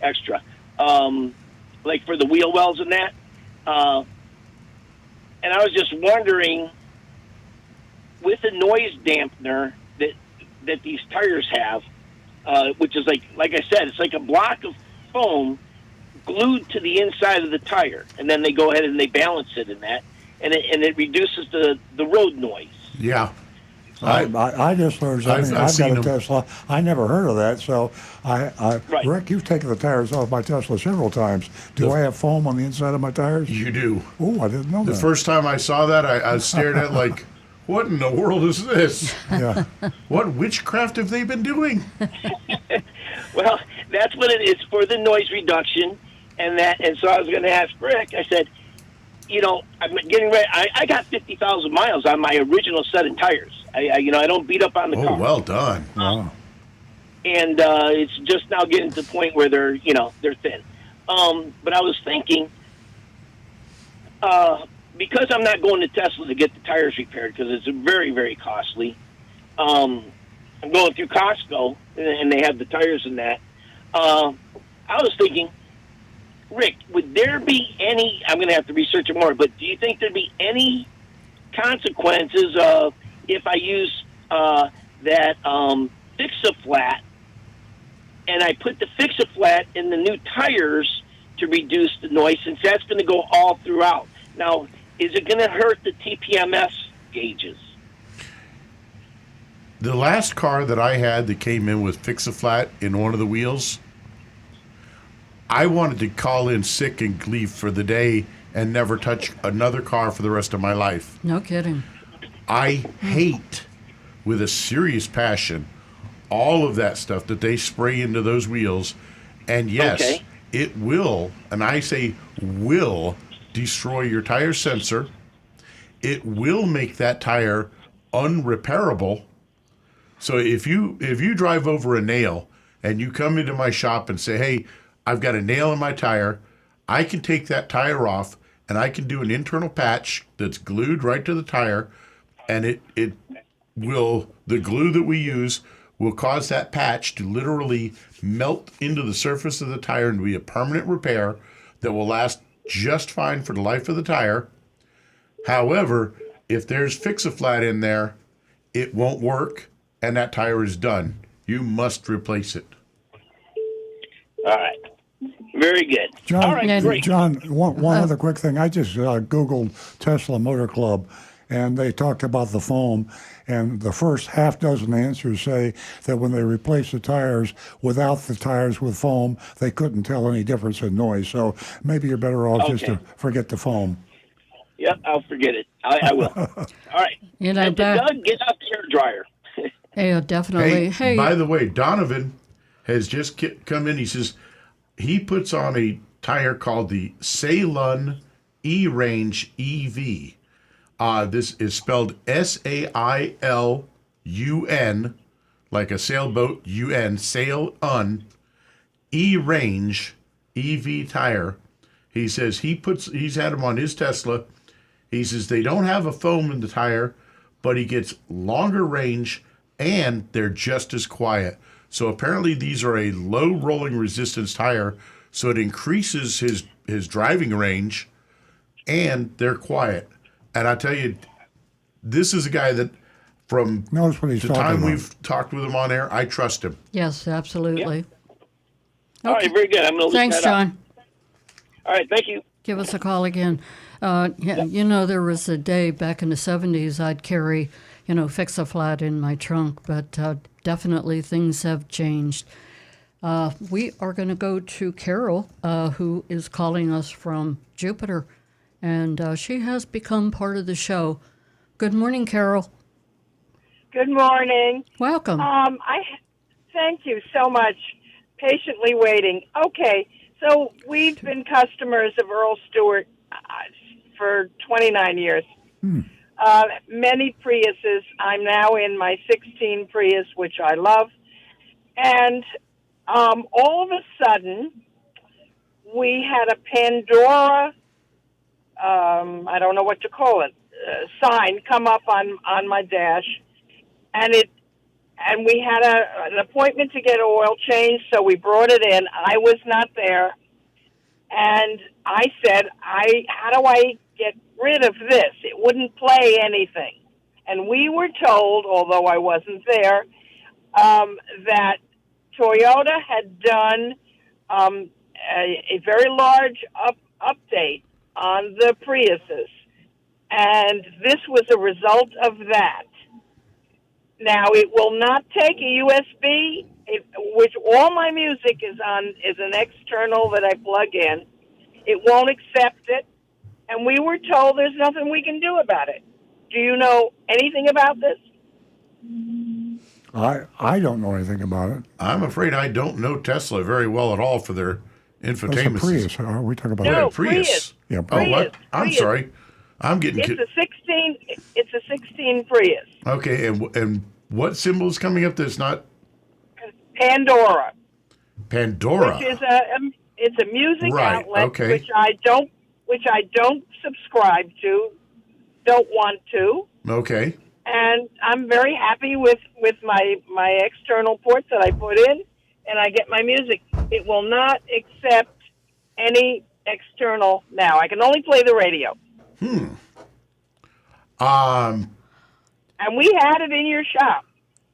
extra, like for the wheel wells and that. And I was just wondering, with the noise dampener that these tires have, which is like I said, it's like a block of foam glued to the inside of the tire, and then they go ahead and they balance it in that, and it reduces the road noise. Yeah. I just learned something. I've got a Tesla. I never heard of that. So, Right. Rick, you've taken the tires off my Tesla several times. Do I have foam on the inside of my tires? You do. Oh, I didn't know The that. first time I saw that, I stared at like, what in the world is this? Yeah. What witchcraft have they been doing? Well, that's what it is for the noise reduction, and so I was going to ask Rick. I said, I'm getting ready. I got 50,000 miles on my original set of tires. I don't beat up on the car. Oh, well done. Wow. And it's just now getting to the point where they're thin. But I was thinking, because I'm not going to Tesla to get the tires repaired because it's very, very costly. I'm going through Costco, and they have the tires in that. I was thinking, Rick, would there be any, I'm going to have to research it more, but do you think there'd be any consequences of if I use that Fix-A-Flat and I put the Fix-A-Flat in the new tires to reduce the noise, since that's going to go all throughout? Now, is it going to hurt the TPMS gauges? The last car that I had that came in with Fix-A-Flat in one of the wheels, I wanted to call in sick and leave for the day and never touch another car for the rest of my life. No kidding. I hate, with a serious passion, all of that stuff that they spray into those wheels. And yes, it will, and I say will, destroy your tire sensor. It will make that tire unrepairable. So if you drive over a nail and you come into my shop and say, hey, I've got a nail in my tire, I can take that tire off and I can do an internal patch that's glued right to the tire, and it will, the glue that we use will cause that patch to literally melt into the surface of the tire and be a permanent repair that will last just fine for the life of the tire. However, if there's Fix-A-Flat in there, it won't work and that tire is done. You must replace it. All right. Very good. John, All right, great. John, one other quick thing. I just Googled Tesla Motor Club, and they talked about the foam, and the first half dozen answers say that when they replaced the tires without the tires with foam, they couldn't tell any difference in noise. So maybe you're better off just to forget the foam. Yep, I'll forget it. I will. All right. And Doug, get out the hair dryer. Yeah, definitely. Hey, by the way, Donovan has just come in. He says he puts on a tire called the Sailun E-Range EV. This is spelled S-A-I-L-U-N, like a sailboat, U-N, Sailun, E-Range EV tire. He says he's had them on his Tesla. He says they don't have a foam in the tire, but he gets longer range and they're just as quiet. So apparently these are a low rolling resistance tire, so it increases his driving range, and they're quiet. And I tell you, this is a guy that from Knows what he's the talking time about. we've talked with him on air, I trust him. Yes, absolutely. All right, very good. I'm going to look Thanks, that up. John. All right, thank you. Give us a call again. Yeah, you know, there was a day back in the 70s I'd carry, Fix-A-Flat in my trunk, but definitely things have changed. We are going to go to Carol, who is calling us from Jupiter, and she has become part of the show. Good morning, Carol. Good morning. Welcome. I thank you so much. Patiently waiting. Okay, so we've been customers of Earl Stewart for 29 years. Many Priuses. I'm now in my 16 Prius, which I love. And all of a sudden, we had a Pandora, I don't know what to call it, sign come up on my dash. And we had an appointment to get oil changed, so we brought it in. I was not there. And I said, how do I get rid of this? It wouldn't play anything. And we were told, although I wasn't there, that Toyota had done a very large update on the Priuses. And this was a result of that. Now, it will not take a USB, which all my music is an external that I plug in. It won't accept it, and we were told there's nothing we can do about it. Do you know anything about this? I don't know anything about it. I'm afraid I don't know Tesla very well at all for their That's a infotainment. Prius. Are we talking about No, that? Prius. Yeah, Oh, Prius. what? I'm Prius. sorry. I'm getting It's a 16 Prius. okay. And what symbol is coming up that's not Pandora, Pandora? which is it's a music Right, outlet okay. which I don't subscribe to, don't want to. Okay. And I'm very happy with my external ports that I put in, and I get my music. It will not accept any external now. I can only play the radio. And we had it in your shop,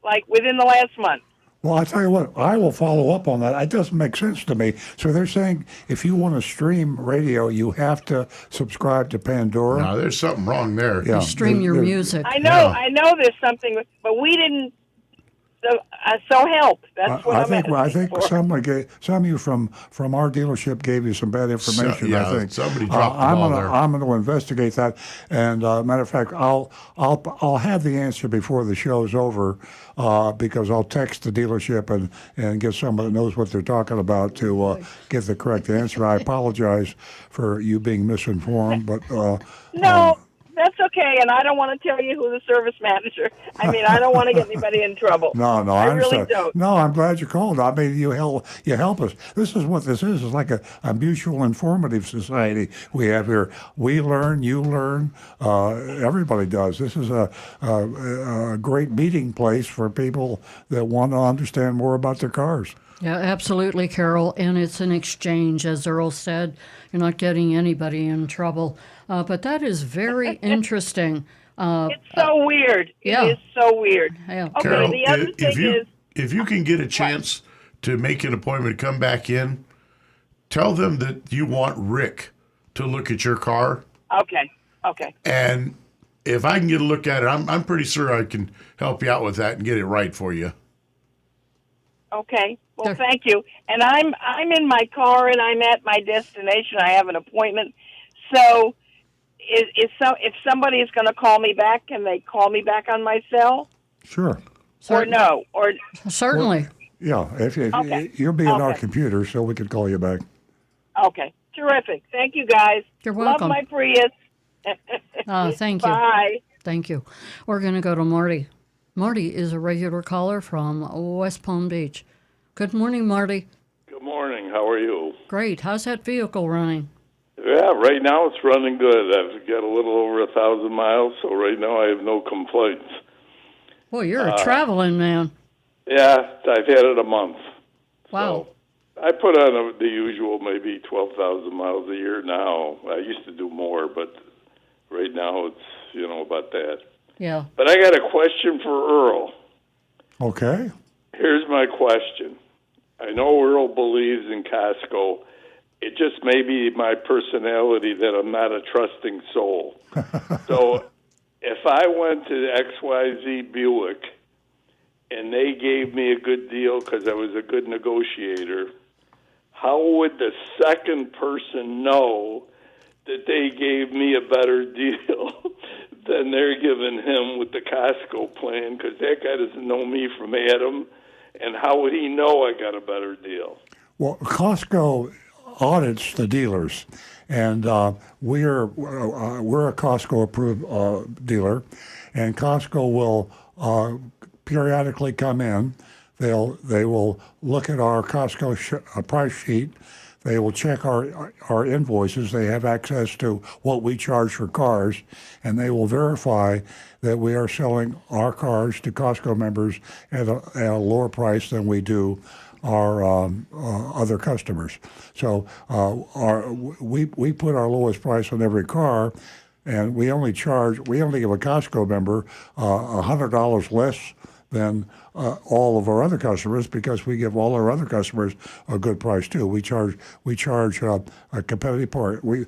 like within the last month. Well, I tell you what, I will follow up on that. It doesn't make sense to me. So they're saying if you want to stream radio, you have to subscribe to Pandora. No, there's something wrong there. Yeah. Stream your there- music. I know there's something, but we didn't. So help. That's what I I'm think asking for. some of you from our dealership gave you some bad information. yeah, I think somebody dropped the ball there. I'm going to investigate that. And matter of fact, I'll have the answer before the show's over because I'll text the dealership and get somebody that knows what they're talking about to get the correct answer. I apologize for you being misinformed, but No, that's okay, and I don't want to tell you who the service manager. I mean, I don't want to get anybody in trouble. No, I I really understand. don't. No, I'm glad you called. I mean, you help us. This is what this is. It's like a mutual informative society we have here. We learn, you learn, everybody does. This is a great meeting place for people that want to understand more about their cars. Yeah, absolutely, Carol. And it's an exchange, as Earl said. You're not getting anybody in trouble. But that is very interesting. It's so weird. yeah. It is so weird. Yeah. Okay, Carol, the other thing if you can get a chance to make an appointment, come back in, tell them that you want Rick to look at your car. Okay. And if I can get a look at it, I'm pretty sure I can help you out with that and get it right for you. Okay. Well, There- thank you. And I'm in my car and I'm at my destination. I have an appointment. So, if somebody is going to call me back, can they call me back on my cell? Sure. Or no? Or Certainly. Yeah, if Okay. you'll be on our Okay. computer, so we could call you back. okay, terrific. Thank you, guys. You're welcome. Love my Prius. Thank you. Bye. Thank you. We're going to go to Marty. Marty is a regular caller from West Palm Beach. Good morning, Marty. Good morning. How are you? Great. How's that vehicle running? Yeah, right now it's running good. I've got a little over 1,000 miles, so right now I have no complaints. Boy, you're a traveling man. Yeah, I've had it a month. Wow. So I put on the usual maybe 12,000 miles a year now. I used to do more, but right now it's, about that. Yeah. But I got a question for Earl. Okay. Here's my question. I know Earl believes in Costco. It just may be my personality that I'm not a trusting soul. So if I went to XYZ Buick and they gave me a good deal because I was a good negotiator, how would the second person know that they gave me a better deal than they're giving him with the Costco plan? Because that guy doesn't know me from Adam, and how would he know I got a better deal? Well, Costco audits the dealers, and we're a Costco approved dealer, and Costco will periodically come in. They will look at our Costco price sheet. They will check our invoices. They have access to what we charge for cars, and they will verify that we are selling our cars to Costco members at a lower price than we do our other customers. So we put our lowest price on every car, and we only give a Costco member $100 less than all of our other customers, because we give all our other customers a good price too. We charge a competitive part. We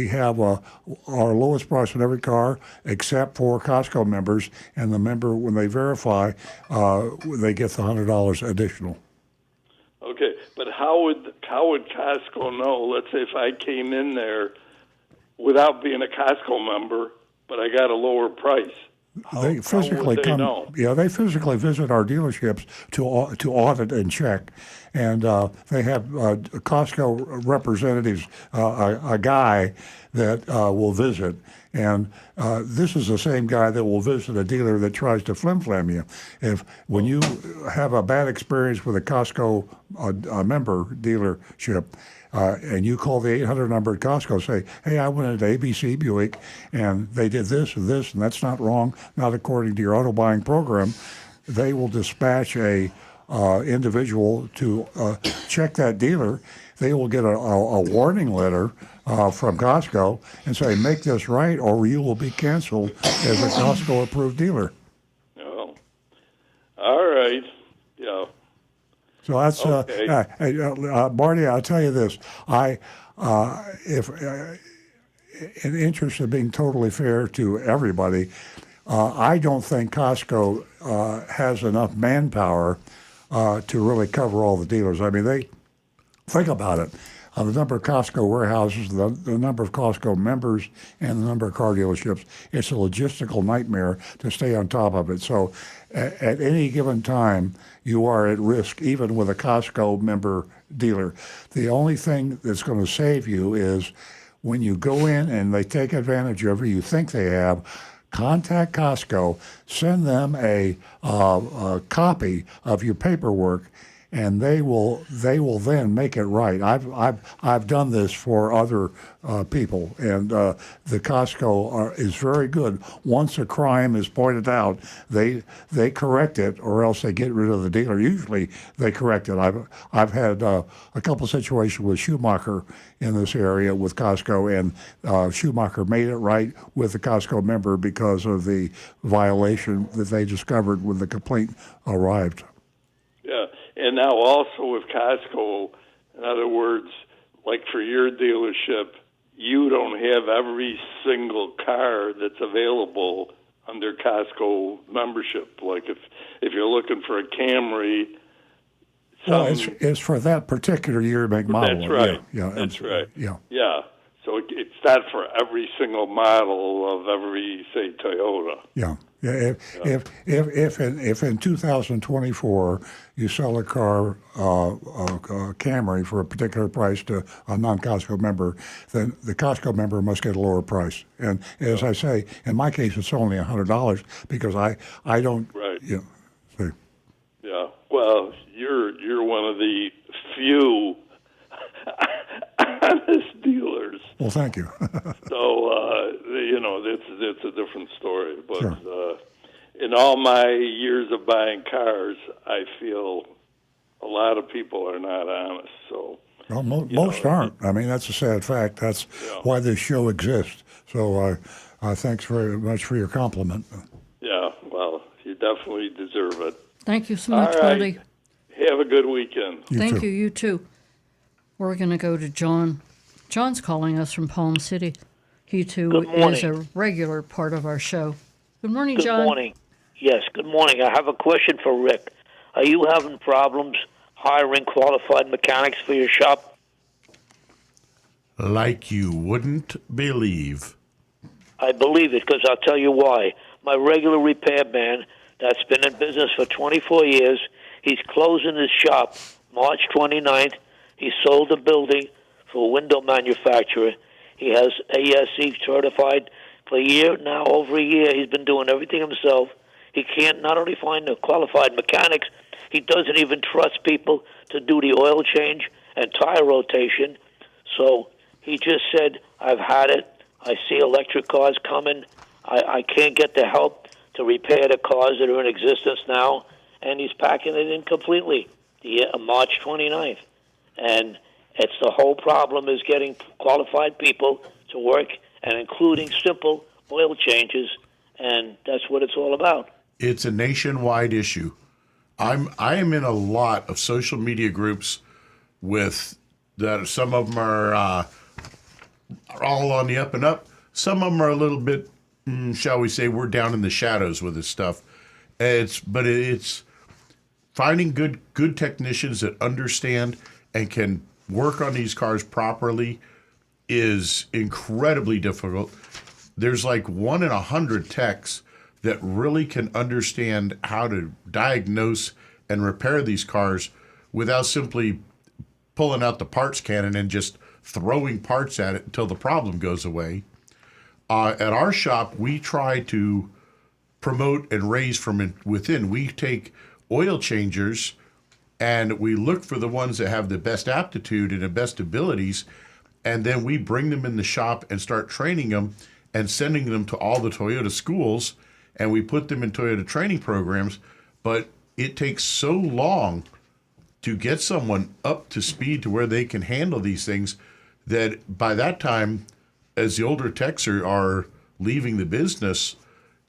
have our lowest price on every car except for Costco members, and the member, when they verify, they get the $100 additional. Okay, but how would Costco know? Let's say if I came in there without being a Costco member, but I got a lower price. They physically come. Know? Yeah, they physically visit our dealerships to audit and check, and they have Costco representatives, a guy that will visit, and this is the same guy that will visit a dealer that tries to flim-flam you. When you have a bad experience with a Costco member dealership, and you call the 800 number at Costco, say, hey, I went into ABC Buick, and they did this and this, and that's not wrong, not according to your auto buying program, they will dispatch a individual to check that dealer. They will get a warning letter from Costco and say, make this right, or you will be canceled as a Costco-approved dealer. Oh, all right, yeah. So that's okay. Marty. I'll tell you this: if in the interest of being totally fair to everybody, I don't think Costco has enough manpower to really cover all the dealers. I mean, they think about it. The number of Costco warehouses, the number of Costco members, and the number of car dealerships, it's a logistical nightmare to stay on top of it. So at any given time, you are at risk, even with a Costco member dealer. The only thing that's going to save you is when you go in and they take advantage of you think they have, contact Costco, send them a copy of your paperwork, and they will then make it right. I've done this for other people, and the Costco is very good. Once a crime is pointed out, they correct it, or else they get rid of the dealer. Usually they correct it. I've had a couple situations with Schumacher in this area with Costco, and Schumacher made it right with the Costco member because of the violation that they discovered when the complaint arrived. Yeah. And now also with Costco, in other words, like for your dealership, you don't have every single car that's available under Costco membership. Like if you're looking for a Camry, it's for that particular year, make, model. That's right. Yeah, that's right. Yeah. Yeah. So it's not for every single model of every, say, Toyota. Yeah. Yeah, if in 2024 you sell a car, a Camry, for a particular price to a non-Costco member, then the Costco member must get a lower price. And as I say, in my case, it's only $100 because I don't. Right. You know, yeah. Well, you're one of the few honest dealers. Well, thank you. So, it's a different story. But Sure. In all my years of buying cars, I feel a lot of people are not honest. So, Well, most aren't. I mean, that's a sad fact. That's why this show exists. So thanks very much for your compliment. yeah, well, you definitely deserve it. Thank you so much, All right. buddy. Have a good weekend. Thank you. You too. We're going to go to John. John's calling us from Palm City. He too Good is morning. a regular part of our show. Good morning, Good John. morning. Yes, good morning. I have a question for Rick. Are you having problems hiring qualified mechanics for your shop? Like you wouldn't believe. I believe it because I'll tell you why. My regular repairman that's been in business for 24 years, he's closing his shop March 29th. He sold the building for a window manufacturer. He has ASC certified for a year now, over a year. He's been doing everything himself. He can't not only find the qualified mechanics, he doesn't even trust people to do the oil change and tire rotation. So he just said, I've had it. I see electric cars coming. I can't get the help to repair the cars that are in existence now. And he's packing it in completely, March 29th. And it's the whole problem is getting qualified people to work and including simple oil changes. And that's what it's all about. It's a nationwide issue. I am in a lot of social media groups with that. Some of them are all on the up and up. Some of them are a little bit, shall we say, we're down in the shadows with this stuff. It's finding good technicians that understand and can work on these cars properly is incredibly difficult. There's like 1 in 100 techs that really can understand how to diagnose and repair these cars without simply pulling out the parts cannon and just throwing parts at it until the problem goes away. At our shop, we try to promote and raise from within. We take oil changers and we look for the ones that have the best aptitude and the best abilities, and then we bring them in the shop and start training them and sending them to all the Toyota schools, and we put them in Toyota training programs. But it takes so long to get someone up to speed to where they can handle these things that by that time, as the older techs are leaving the business,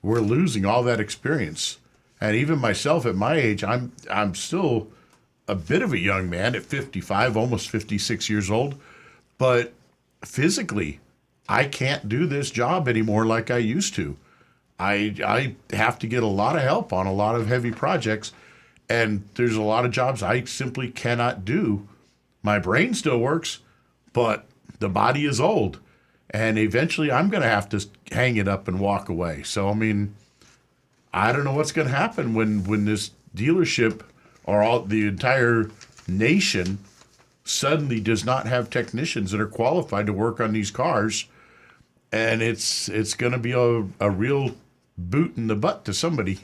we're losing all that experience. And even myself at my age, I'm still a bit of a young man at 55, almost 56 years old, but physically, I can't do this job anymore like I used to. I have to get a lot of help on a lot of heavy projects, and there's a lot of jobs I simply cannot do. My brain still works, but the body is old, and eventually I'm going to have to hang it up and walk away. So, I mean, I don't know what's going to happen when this dealership or the entire nation suddenly does not have technicians that are qualified to work on these cars, and it's going to be a real boot in the butt to somebody.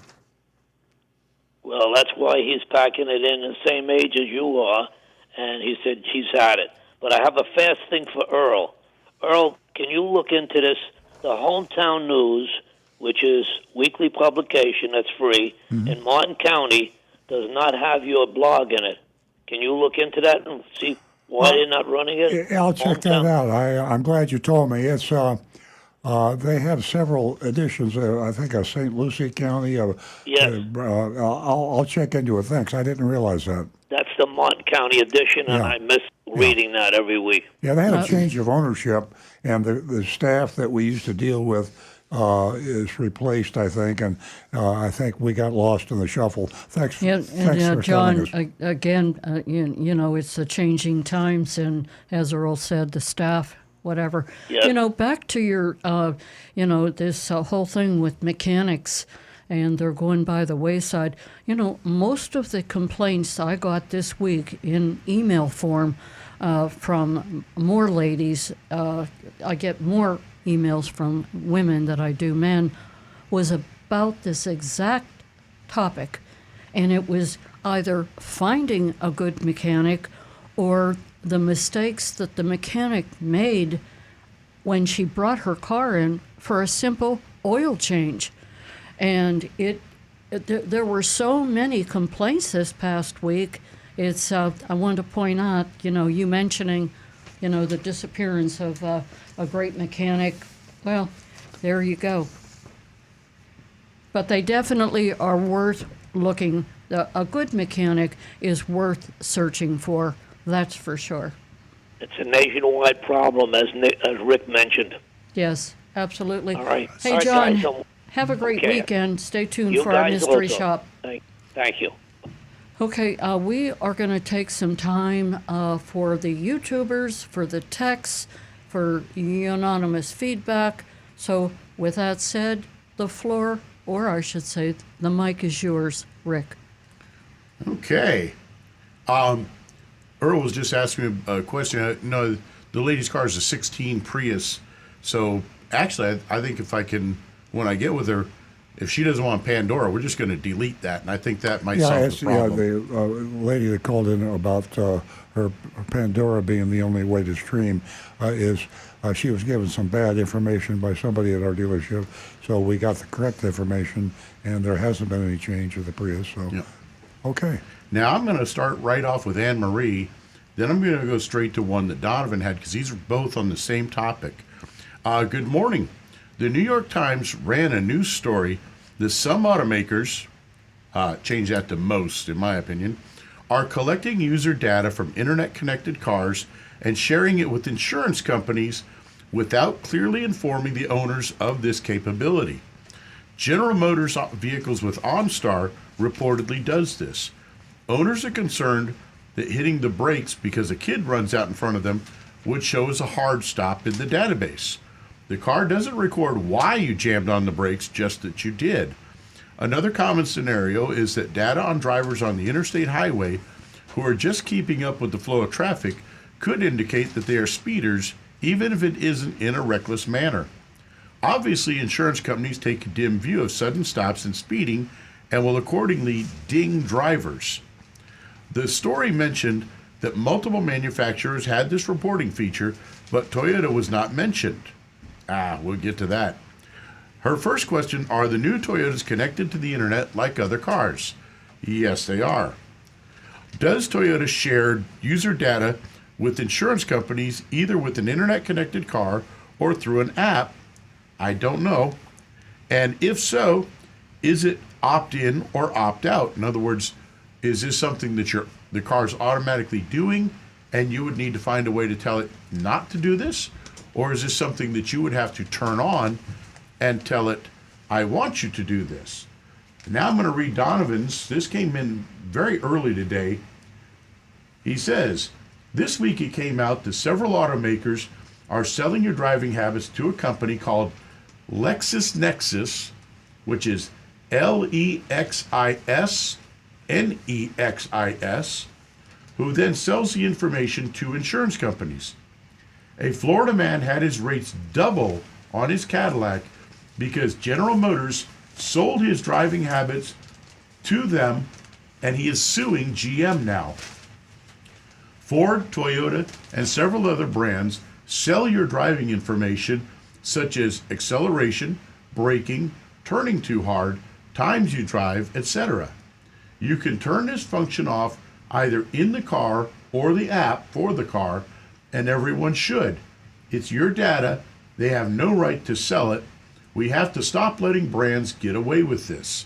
Well, that's why he's packing it in the same age as you are, and he said he's had it. But I have a fast thing for Earl. Earl, can you look into this? The Hometown News, which is weekly publication that's free, in Martin County, does not have your blog in it. Can you look into that and see why they're not running it? I'll check that out. I'm glad you told me. It's they have several editions. I think of St. Lucie County. Yes. I'll check into it. Thanks. I didn't realize that. That's the Martin County edition, and Yeah. I miss reading that every week. Yeah, they had a change of ownership, and the staff that we used to deal with is replaced, I think, and I think we got lost in the shuffle. Thanks for John, telling us. again, you know, it's the changing times, and as Earl said, the staff, whatever. Yes. You know, back to your, this whole thing with mechanics, and they're going by the wayside. You know, most of the complaints I got this week in email form from more ladies, I get more emails from women than I do men, was about this exact topic. And it was either finding a good mechanic or the mistakes that the mechanic made when she brought her car in for a simple oil change. And there were so many complaints this past week. I wanted to point out, you mentioning, the disappearance of a great mechanic. Well, there you go. But they definitely are worth looking. A good mechanic is worth searching for. That's for sure. It's a nationwide problem, as Rick mentioned. Yes, absolutely. All right. Hey, All right, John, guys, have a great okay. weekend. Stay tuned You for our guys mystery also. shop. Thank you. Okay, we are going to take some time for the YouTubers, for the texts, for anonymous feedback. So with that said, the floor, or I should say, the mic is yours, Rick. Okay. Earl was just asking me a question. No, the lady's car is a 16 Prius. So actually, I think if I can, when I get with her, if she doesn't want Pandora, we're just going to delete that. And I think that might solve the problem. The lady that called in about her Pandora being the only way to stream she was given some bad information by somebody at our dealership. So we got the correct information, and there hasn't been any change of the Prius. So, Yeah. Okay. Now I'm going to start right off with Anne Marie. Then I'm going to go straight to one that Donovan had because these are both on the same topic. Good morning. The New York Times ran a news story that some automakers, change that to most in my opinion, are collecting user data from internet-connected cars and sharing it with insurance companies without clearly informing the owners of this capability. General Motors vehicles with OnStar reportedly does this. Owners are concerned that hitting the brakes because a kid runs out in front of them would show as a hard stop in the database. The car doesn't record why you jammed on the brakes, just that you did. Another common scenario is that data on drivers on the interstate highway who are just keeping up with the flow of traffic could indicate that they are speeders, even if it isn't in a reckless manner. Obviously, insurance companies take a dim view of sudden stops and speeding and will accordingly ding drivers. The story mentioned that multiple manufacturers had this reporting feature, but Toyota was not mentioned. We'll get to that. Her first question, are the new Toyotas connected to the internet like other cars? Yes, they are. Does Toyota share user data with insurance companies, either with an internet-connected car or through an app? I don't know. And if so, is it opt-in or opt-out? In other words, is this something that the car's automatically doing and you would need to find a way to tell it not to do this? Or is this something that you would have to turn on and tell it, I want you to do this? Now I'm going to read Donovan's. This came in very early today. He says, this week it came out that several automakers are selling your driving habits to a company called LexisNexis, which is LexisNexis, who then sells the information to insurance companies. A Florida man had his rates double on his Cadillac because General Motors sold his driving habits to them, and he is suing GM now. Ford, Toyota, and several other brands sell your driving information such as acceleration, braking, turning too hard, times you drive, etc. You can turn this function off either in the car or the app for the car, and everyone should. It's your data. They have no right to sell it. We have to stop letting brands get away with this.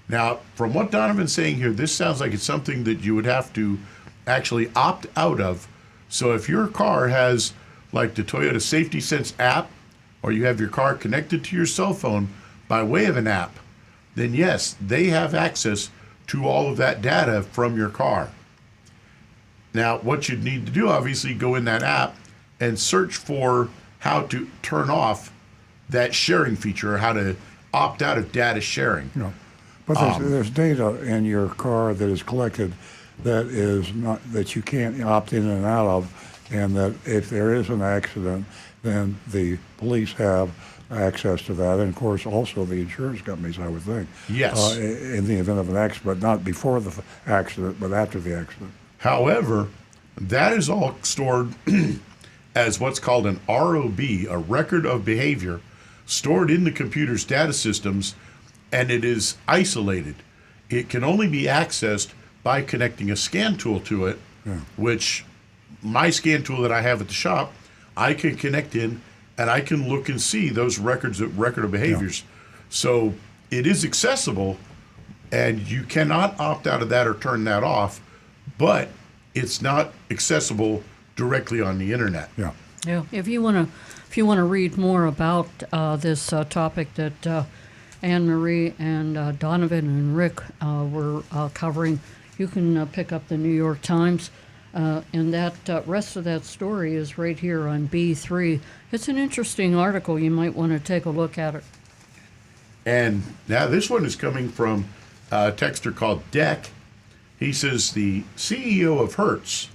Now, from what Donovan's saying here, this sounds like it's something that you would have to actually opt out of. So if your car has like the Toyota Safety Sense app, or you have your car connected to your cell phone by way of an app, then yes, they have access to all of that data from your car. Now, what you'd need to do, obviously, go in that app and search for how to turn off that sharing feature or how to opt out of data sharing. No. But there's data in your car that is collected that is not, that you can't opt in and out of, and that if there is an accident, then the police have access to that, and of course also the insurance companies, I would think. Yes. In the event of an accident, but not before the accident, but after the accident. However, that is all stored as what's called an ROB, a record of behavior, stored in the computer's data systems, and it is isolated. It can only be accessed by connecting a scan tool to it, which my scan tool that I have at the shop, I can connect in and I can look and see those record of behaviors. So it is accessible, and you cannot opt out of that or turn that off, but it's not accessible directly on the internet. Yeah. Yeah. If you want to read more about this topic that Anne Marie and Donovan and Rick were covering, you can pick up the New York Times. And that rest of that story is right here on B3. It's an interesting article. You might want to take a look at it. And now this one is coming from a texter called Deck. He says the CEO of Hertz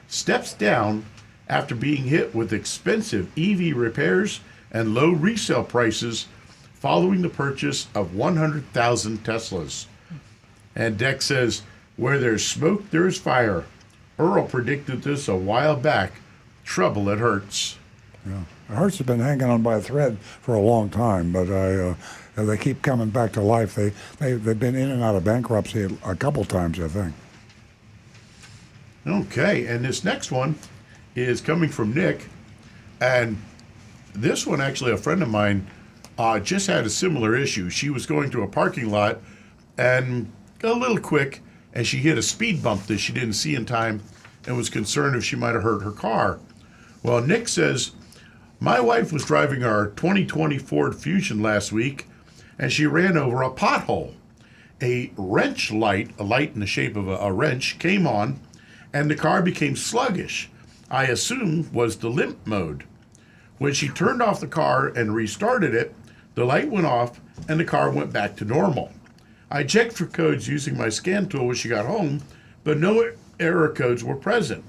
steps down after being hit with expensive EV repairs and low resale prices following the purchase of 100,000 Teslas. And Deck says, where there's smoke, there's fire. Earl predicted this a while back. Trouble at Hertz. Yeah. Hertz has been hanging on by a thread for a long time, but they keep coming back to life. They've been in and out of bankruptcy a couple times, I think. Okay, and this next one is coming from Nick, and this one actually a friend of mine just had a similar issue. She was going to a parking lot and got a little quick, and she hit a speed bump that she didn't see in time and was concerned if she might have hurt her car. Well, Nick says, my wife was driving our 2020 Ford Fusion last week, and she ran over a pothole. A wrench light, a light in the shape of a wrench, came on, and the car became sluggish. I assume was the limp mode. When she turned off the car and restarted it, the light went off, and the car went back to normal. I checked for codes using my scan tool when she got home, but no error codes were present.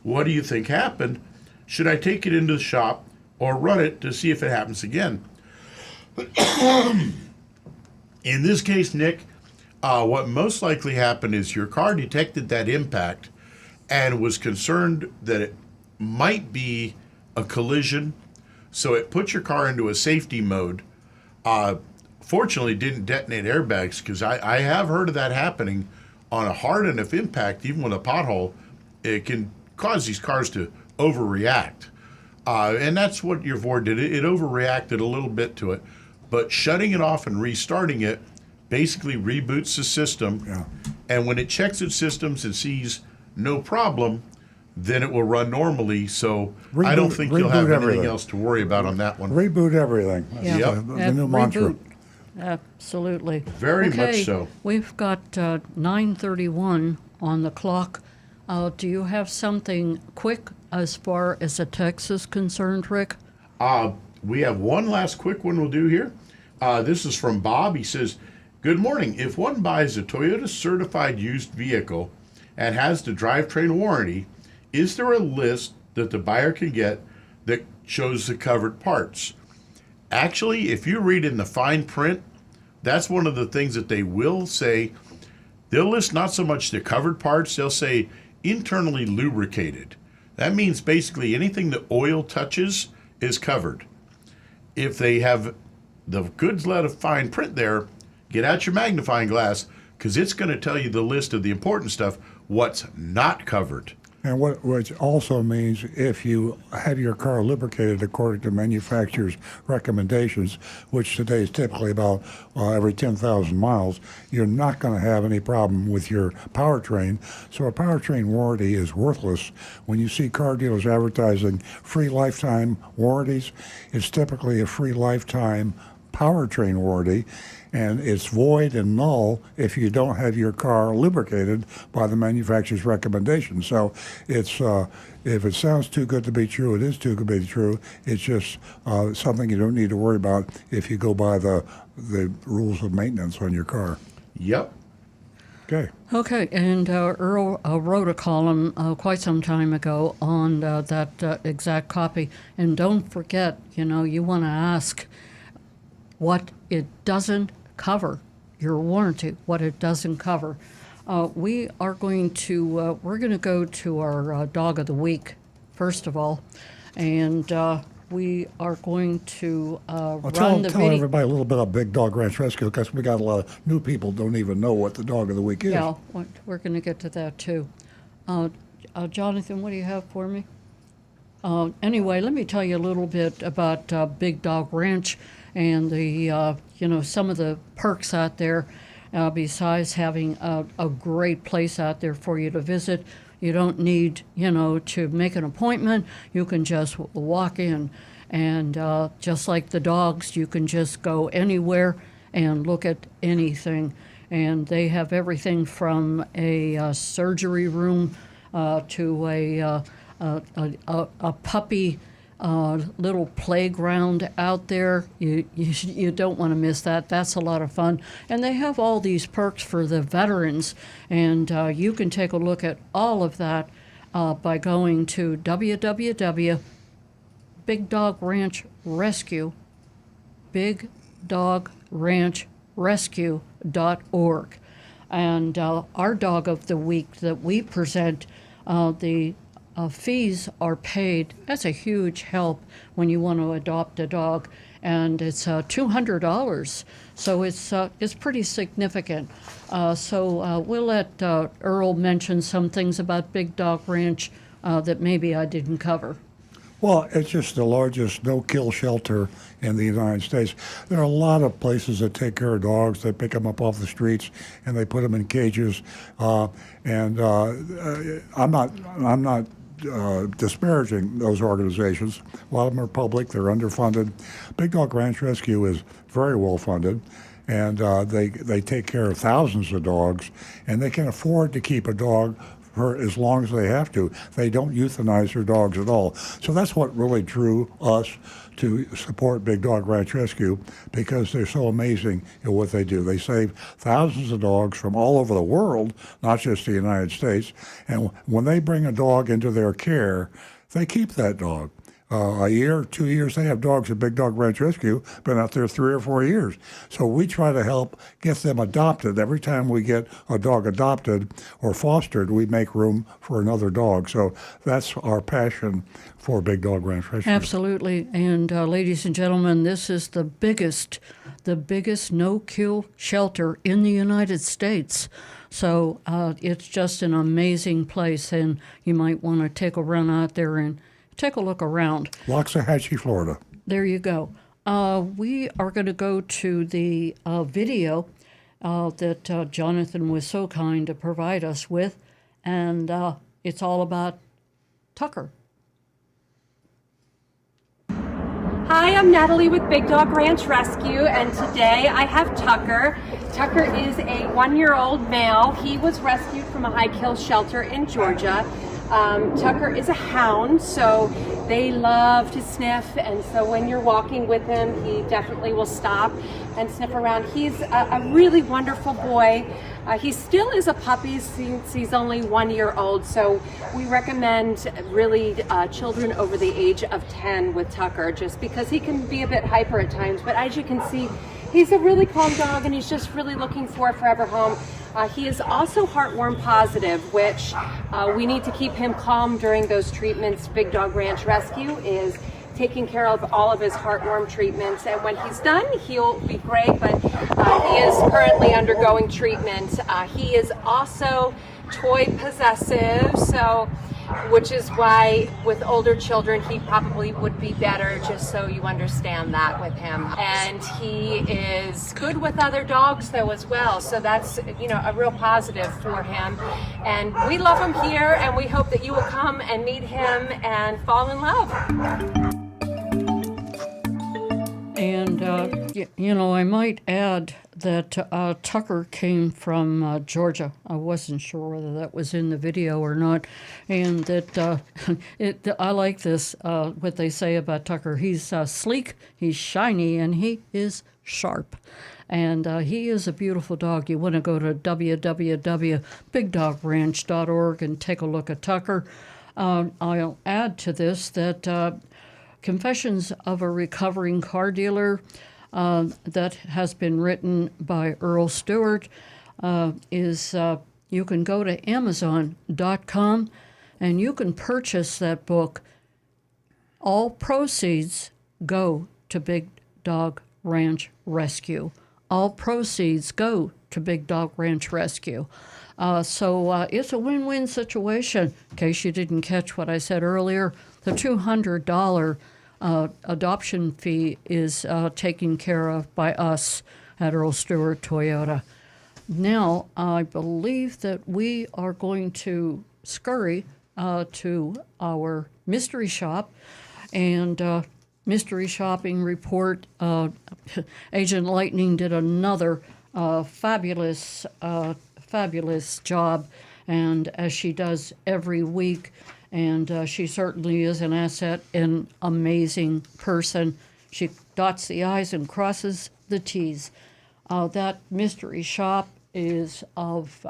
What do you think happened? Should I take it into the shop or run it to see if it happens again? In this case, Nick, what most likely happened is your car detected that impact and was concerned that it might be a collision, so it put your car into a safety mode. Fortunately, didn't detonate airbags, because I have heard of that happening on a hard enough impact. Even with a pothole, it can cause these cars to overreact. And that's what your Ford did. It overreacted a little bit to it. But shutting it off and restarting it basically reboots the system. Yeah. And when it checks its systems and sees no problem, then it will run normally. So I don't think you'll have anything else to worry about on that one. Reboot everything. Yeah. Yep. The new mantra. Reboot. Absolutely. Very much so. We've got 9:31 on the clock. Do you have something quick as far as the text is concerned, Rick? We have one last quick one we'll do here. This is from Bob. He says, good morning. If one buys a Toyota certified used vehicle and has the drivetrain warranty, is there a list that the buyer can get that shows the covered parts? Actually, if you read in the fine print, that's one of the things that they will say. They'll list not so much the covered parts, they'll say internally lubricated. That means basically anything that oil touches is covered. If they have the goods let of fine print there, get out your magnifying glass, because it's going to tell you the list of the important stuff, what's not covered. And which also means if you have your car lubricated according to manufacturer's recommendations, which today is typically about every 10,000 miles, you're not going to have any problem with your powertrain. So a powertrain warranty is worthless. When you see car dealers advertising free lifetime warranties, it's typically a free lifetime powertrain warranty, and it's void and null if you don't have your car lubricated by the manufacturer's recommendation. So it's if it sounds too good to be true, it is too good to be true. It's just something you don't need to worry about if you go by the rules of maintenance on your car. Yep. Okay. Okay, and Earl wrote a column quite some time ago on that exact copy. And don't forget, you want to ask what it doesn't cover, your warranty, what it doesn't cover. We're going to go to our dog of the week, first of all. And we are going to Well, run tell the video. everybody a little bit about Big Dog Ranch Rescue, because we got a lot of new people don't even know what the dog of the week is. Yeah, we're going to get to that too. Jonathan, what do you have for me? Anyway, let me tell you a little bit about Big Dog Ranch and the some of the perks out there. Besides having a great place out there for you to visit, you don't need to make an appointment. You can just walk in, and just like the dogs, you can just go anywhere and look at anything. And they have everything from a surgery room to a puppy little playground out there. You don't want to miss that. That's a lot of fun. And they have all these perks for the veterans, and you can take a look at all of that by going to bigdogranchrescue.org. And our dog of the week that we present, the fees are paid. That's a huge help when you want to adopt a dog, and it's $200. So it's pretty significant. So we'll let Earl mention some things about Big Dog Ranch that maybe I didn't cover. Well, it's just the largest no-kill shelter in the United States. There are a lot of places that take care of dogs. They pick them up off the streets and they put them in cages. I'm not disparaging those organizations. A lot of them are public. They're underfunded. Big Dog Ranch Rescue is very well funded, and they take care of thousands of dogs, and they can afford to keep a dog for as long as they have to. They don't euthanize their dogs at all. So that's what really drew us to support Big Dog Ranch Rescue, because they're so amazing in what they do. They save thousands of dogs from all over the world, not just the United States. And when they bring a dog into their care, they keep that dog. A year, 2 years, they have dogs at Big Dog Ranch Rescue, been out there 3 or 4 years. So we try to help get them adopted. Every time we get a dog adopted or fostered, we make room for another dog. So that's our passion for Big Dog Ranch Rescue. Absolutely. And ladies and gentlemen, this is the biggest no-kill shelter in the United States. So it's just an amazing place, and you might want to take a run out there and take a look around. Waxahachie, Florida. There you go. We are going to go to the video that Jonathan was so kind to provide us with, and it's all about Tucker. Hi, I'm Natalie with Big Dog Ranch Rescue, and today I have Tucker. Tucker is a 1-year-old male. He was rescued from a high-kill shelter in Georgia. Tucker is a hound, so they love to sniff, and so when you're walking with him, he definitely will stop and sniff around. He's a really wonderful boy. He still is a puppy since he's only 1 year old, so we recommend really children over the age of 10 with Tucker, just because he can be a bit hyper at times. But as you can see, he's a really calm dog, and he's just really looking for a forever home. He is also heartworm positive, which we need to keep him calm during those treatments. Big Dog Ranch Rescue is taking care of all of his heartworm treatments, and when he's done, he'll be great, but he is currently undergoing treatment. He is also toy possessive, so which is why with older children he probably would be better, just so you understand that with him. And he is good with other dogs though as well, so that's a real positive for him. And we love him here, and we hope that you will come and meet him and fall in love. And, I might add that Tucker came from Georgia. I wasn't sure whether that was in the video or not. And that I like this, what they say about Tucker. He's sleek, he's shiny, and he is sharp. And he is a beautiful dog. You want to go to www.bigdogranch.org and take a look at Tucker. I'll add to this that Confessions of a Recovering Car Dealer that has been written by Earl Stewart is you can go to Amazon.com and you can purchase that book All proceeds go to Big Dog Ranch Rescue. All proceeds go to Big Dog Ranch Rescue. So it's a win-win situation. In case you didn't catch what I said earlier, the $200 adoption fee is taken care of by us at Earl Stewart Toyota. Now, I believe that we are going to scurry to our mystery shop and mystery shopping report. Agent Lightning did another fabulous job, and as she does every week, and she certainly is an asset, an amazing person. She dots the I's and crosses the T's. That mystery shop is of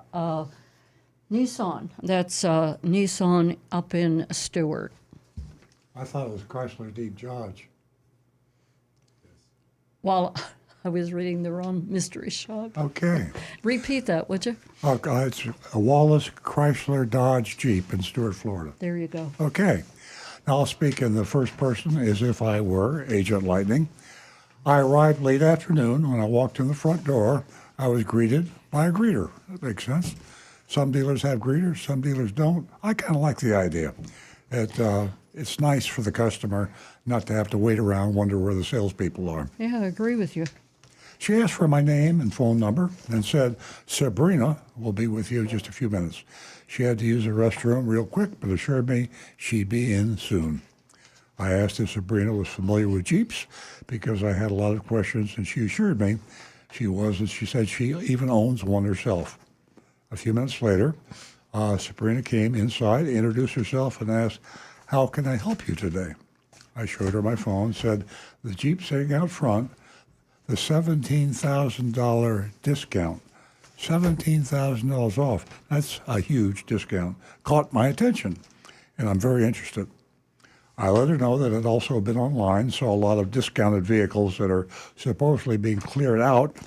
Nissan. That's Nissan up in Stewart. I thought it was Chrysler Deep Dodge. Well, I was reading the wrong mystery shop. Okay. Repeat that, would you? It's a Wallace Chrysler Dodge Jeep in Stewart, Florida. There you go. Okay. Now I'll speak in the first person as if I were Agent Lightning. I arrived late afternoon. When I walked in the front door, I was greeted by a greeter. That makes sense. Some dealers have greeters, some dealers don't. I kind of like the idea. It's nice for the customer not to have to wait around, wonder where the salespeople are. Yeah, I agree with you. She asked for my name and phone number and said, Sabrina will be with you in just a few minutes. She had to use the restroom real quick, but assured me she'd be in soon. I asked if Sabrina was familiar with Jeeps because I had a lot of questions, and she assured me she was, and she said she even owns one herself. A few minutes later, Sabrina came inside, introduced herself, and asked, "How can I help you today?" I showed her my phone, said, "The Jeep sitting out front, the $17,000 discount, $17,000 off. That's a huge discount." Caught my attention, and I'm very interested. I let her know that I'd also been online, saw a lot of discounted vehicles that are supposedly being cleared out,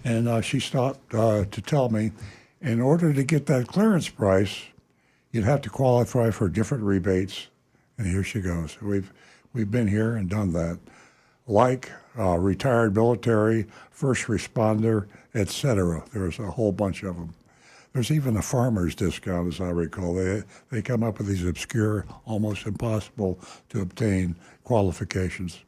and she stopped to tell me, in order to get that clearance price, you'd have to qualify for different rebates. And here she goes. We've been here and done that. Like retired military, first responder, etc. There's a whole bunch of them. There's even a farmer's discount, as I recall. They come up with these obscure, almost impossible to obtain qualifications.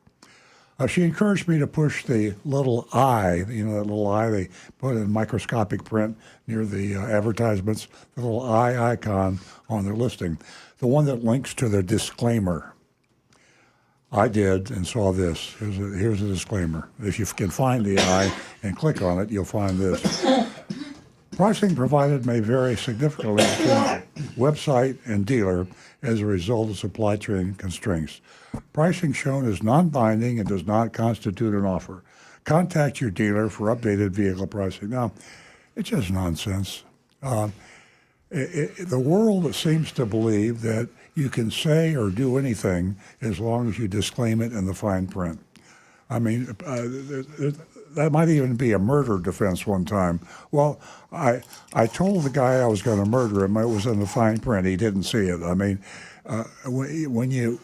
She encouraged me to push the little I, that little I they put in microscopic print near the advertisements, the little I icon on their listing, the one that links to their disclaimer. I did and saw this. Here's a disclaimer. If you can find the I and click on it, you'll find this. Pricing provided may vary significantly between website and dealer as a result of supply chain constraints. Pricing shown is non-binding and does not constitute an offer. Contact your dealer for updated vehicle pricing. Now, it's just nonsense. The world seems to believe that you can say or do anything as long as you disclaim it in the fine print. I mean, that might even be a murder defense one time. Well, I told the guy I was going to murder him. It was in the fine print. He didn't see it. I mean, when you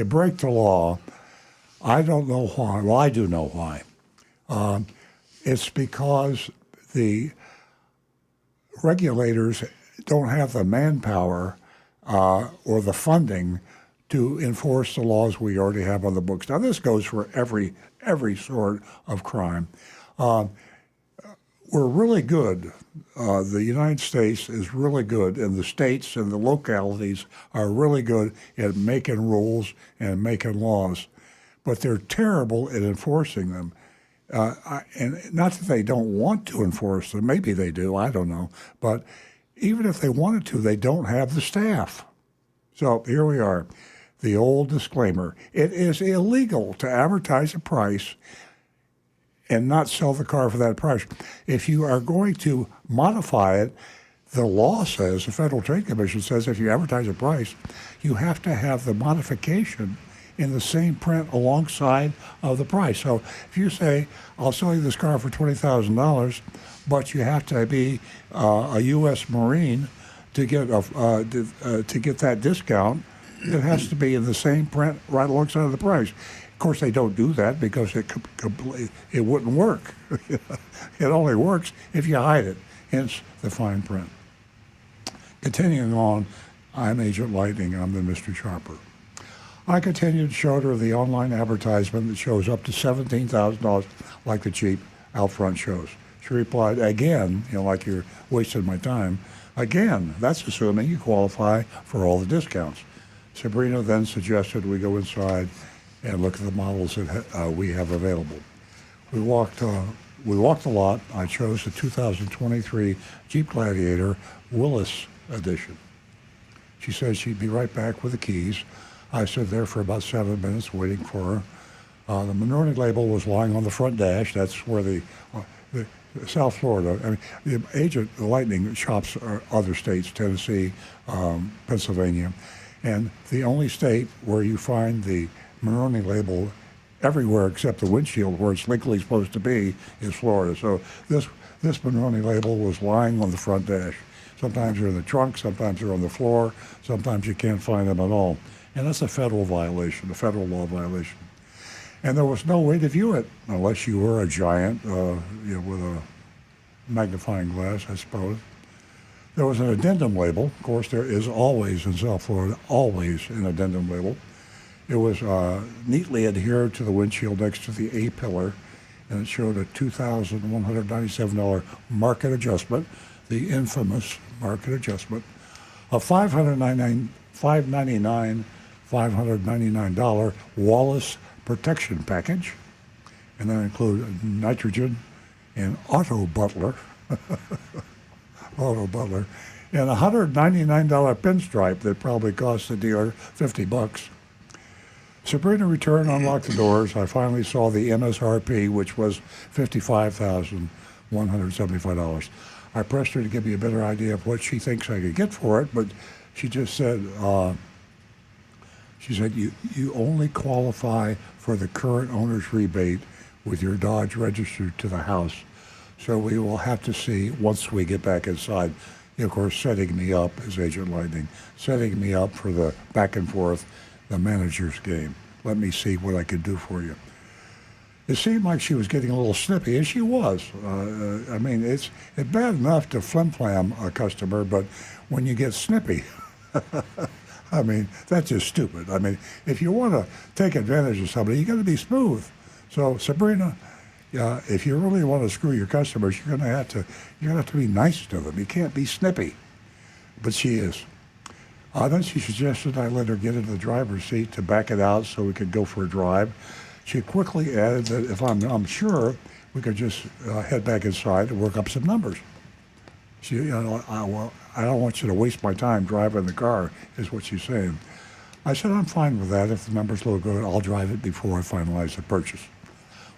break the law, I don't know why. Well, I do know why. It's because the regulators don't have the manpower or the funding to enforce the laws we already have on the books. Now, this goes for every sort of crime. We're really good. The United States is really good, and the states and the localities are really good at making rules and making laws, but they're terrible at enforcing them. And not that they don't want to enforce them. Maybe they do. I don't know. But even if they wanted to, they don't have the staff. So here we are. The old disclaimer. It is illegal to advertise a price and not sell the car for that price. If you are going to modify it, the law says, the Federal Trade Commission says, if you advertise a price, you have to have the modification in the same print alongside of the price. So if you say, I'll sell you this car for $20,000, but you have to be a U.S. Marine to get that discount, it has to be in the same print right alongside the price. Of course, they don't do that because it wouldn't work. It only works if you hide it, hence the fine print. Continuing on, I'm Agent Lightning, I'm the mystery shopper. I continued to show her the online advertisement that shows up to $17,000 like the cheap out front shows. She replied, again, like you're wasting my time. Again, that's assuming you qualify for all the discounts. Sabrina then suggested we go inside and look at the models that we have available. We walked the lot. I chose the 2023 Jeep Gladiator Willis Edition. She said she'd be right back with the keys. I stood there for about 7 minutes waiting for her. The Minority label was lying on the front dash. That's where the South Florida, the Agent Lightning shops are other states, Tennessee, Pennsylvania. And the only state where you find the Minority label everywhere except the windshield where it's legally supposed to be is Florida. So this Minority label was lying on the front dash. Sometimes they're in the trunk, sometimes they're on the floor, sometimes you can't find them at all. And that's a federal violation, a federal law violation. And there was no way to view it unless you were a giant with a magnifying glass, I suppose. There was an addendum label. Of course, there is always in South Florida, always an addendum label. It was neatly adhered to the windshield next to the A-pillar, and it showed a $2,197 market adjustment, the infamous market adjustment, a $599 Wallace protection package, and that included nitrogen and auto butler, and a $199 pinstripe that probably cost the dealer $50. Sabrina returned, unlocked the doors. I finally saw the MSRP, which was $55,175. I pressed her to give me a better idea of what she thinks I could get for it, but she just said, you only qualify for the current owner's rebate with your Dodge registered to the house. So we will have to see once we get back inside. Of course, setting me up as Agent Lightning, setting me up for the back and forth, the manager's game. Let me see what I can do for you. It seemed like she was getting a little snippy, and she was. It's bad enough to flim-flam a customer, but when you get snippy, that's just stupid. If you want to take advantage of somebody, you got to be smooth. So, Sabrina, if you really want to screw your customers, you're going to have to be nice to them. You can't be snippy. But she is. Then she suggested I let her get into the driver's seat to back it out so we could go for a drive. She quickly added that if I'm sure, we could just head back inside and work up some numbers. I don't want you to waste my time driving the car, is what she's saying. I said, I'm fine with that. If the numbers look good, I'll drive it before I finalize the purchase.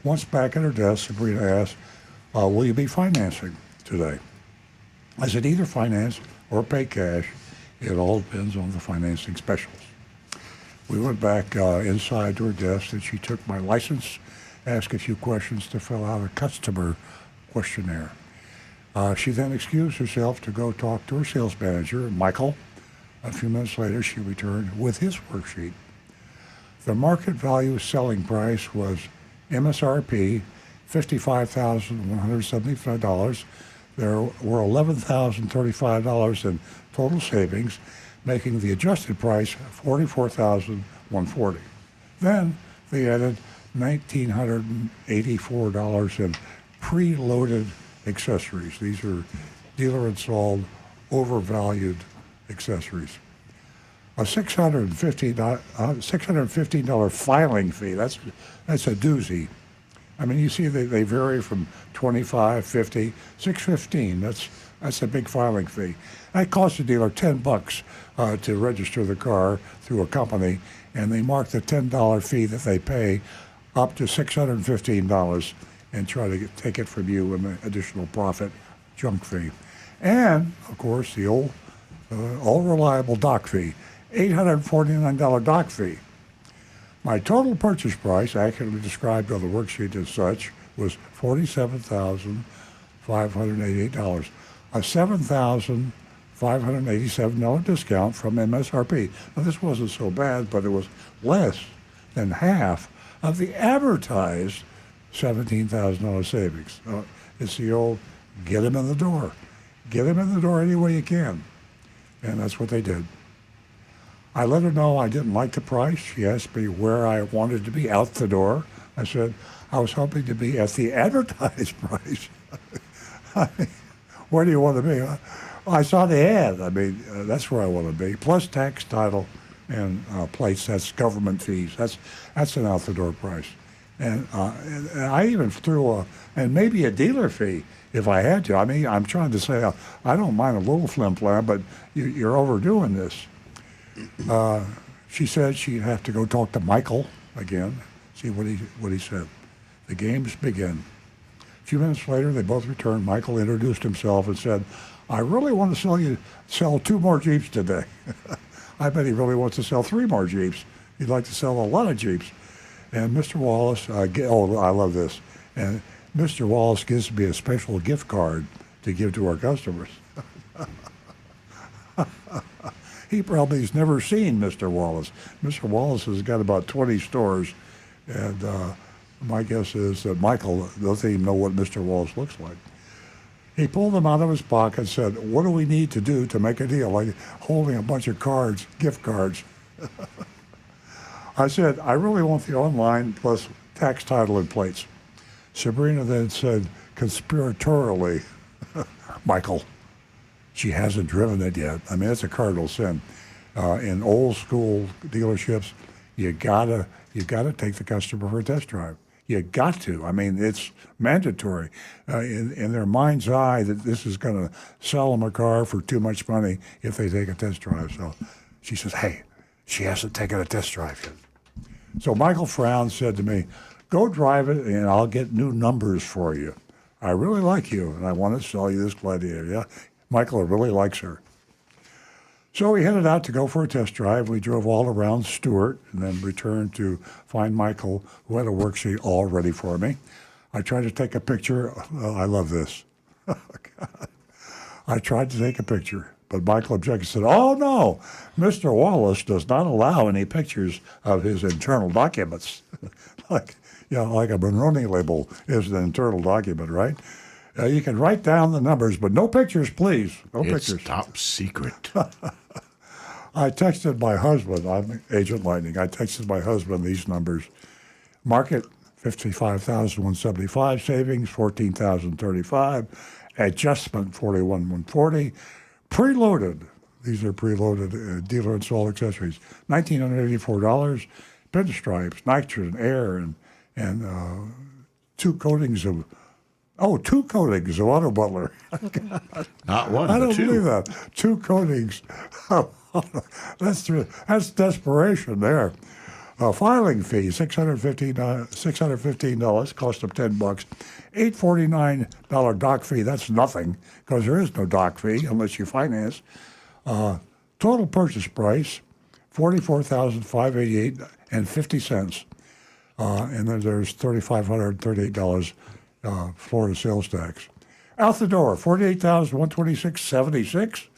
Once back at her desk, Sabrina asked, will you be financing today? I said, either finance or pay cash. It all depends on the financing specials. We went back inside to her desk, and she took my license, asked a few questions to fill out a customer questionnaire. She then excused herself to go talk to her sales manager, Michael. A few minutes later, she returned with his worksheet. The market value selling price was MSRP, $55,175. There were $11,035 in total savings, making the adjusted price $44,140. Then they added $1,984 in preloaded accessories. These are dealer-installed, overvalued accessories. A $615 filing fee. That's a doozy. You see they vary from $25, $50, $615. That's a big filing fee. That costs the dealer $10 to register the car through a company, and they mark the $10 fee that they pay up to $615 and try to take it from you in the additional profit junk fee. And, of course, the old all-reliable dock fee, $849 dock fee. My total purchase price, accurately described on the worksheet as such, was $47,588. A $7,000 $587 discount from MSRP. Now, this wasn't so bad, but it was less than half of the advertised $17,000 savings. It's the old get them in the door. Get them in the door any way you can. And that's what they did. I let her know I didn't like the price. She asked me where I wanted to be out the door. I said I was hoping to be at the advertised price. I mean, where do you want to be? I saw the ad. I mean, that's where I want to be. Plus tax, title, and plates. That's government fees. That's an out the door price. And I even threw and maybe a dealer fee if I had to. I mean, I'm trying to say I don't mind a little flim flam, but you're overdoing this. She said she'd have to go talk to Michael again, see what he said. The games begin. A few minutes later, they both returned. Michael introduced himself and said, "I really want to sell 2 more Jeeps today." I bet he really wants to sell 3 more Jeeps. He'd like to sell a lot of Jeeps. And Mr. Wallace, I love this. And Mr. Wallace gives me a special gift card to give to our customers. He probably has never seen Mr. Wallace. Mr. Wallace has got about 20 stores, and my guess is that Michael doesn't even know what Mr. Wallace looks like. He pulled them out of his pocket and said, "What do we need to do to make a deal?" Like holding a bunch of cards, gift cards. I said, "I really want the online plus tax, title, and plates." Sabrina then said conspiratorially, "Michael, she hasn't driven it yet." I mean, that's a cardinal sin. In old school dealerships, you gotta take the customer for a test drive. You got to. I mean, it's mandatory. In their mind's eye that this is going to sell them a car for too much money if they take a test drive. So she says, "Hey, she hasn't taken a test drive yet." So Michael frowned, said to me, "Go drive it and I'll get new numbers for you. I really like you and I want to sell you this Gladiator." Yeah, Michael really likes her. So we headed out to go for a test drive. We drove all around Stewart and then returned to find Michael, who had a worksheet all ready for me. I tried to take a picture. Oh, I love this. Oh, God. I tried to take a picture, but Michael objected and said, "Oh, no, Mr. Wallace does not allow any pictures of his internal documents." like a Benoni label is an internal document, right? You can write down the numbers, but no pictures, please. No pictures. It's top secret. I texted my husband. I'm Agent Lightning. I texted my husband these numbers. Market, $55,175. Savings, $14,035. Adjustment, $41,140. Preloaded. These are preloaded dealer installed accessories. $1,984. Pinstripes, nitrogen, air, and 2 coatings of Auto Butler. Not one, I but don't 2. believe that. 2 coatings. That's desperation there. Filing fee, $615, cost of $10. $849 doc fee, that's nothing, because there is no doc fee unless you finance. Total purchase price, $44,588.50. And then there's $3,538 Florida sales tax. Out the door, $48,126.76.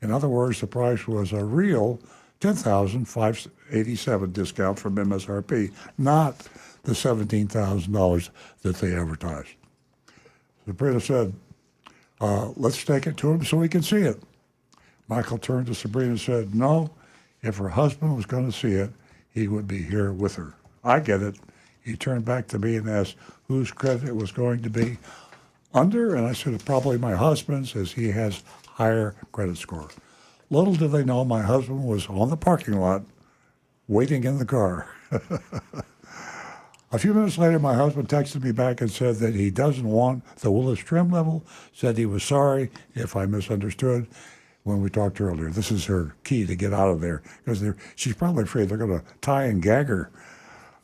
In other words, the price was a real $10,587 discount from MSRP, not the $17,000 that they advertised. Sabrina said, "Let's take it to him so he can see it." Michael turned to Sabrina and said, "No, if her husband was going to see it, he would be here with her." I get it. He turned back to me and asked whose credit it was going to be under, and I said, "Probably my husband's, as he has higher credit score." Little did they know my husband was on the parking lot waiting in the car. A few minutes later, my husband texted me back and said that he doesn't want the Willis trim level, said he was sorry if I misunderstood when we talked earlier. This is her key to get out of there, because she's probably afraid they're going to tie and gag her.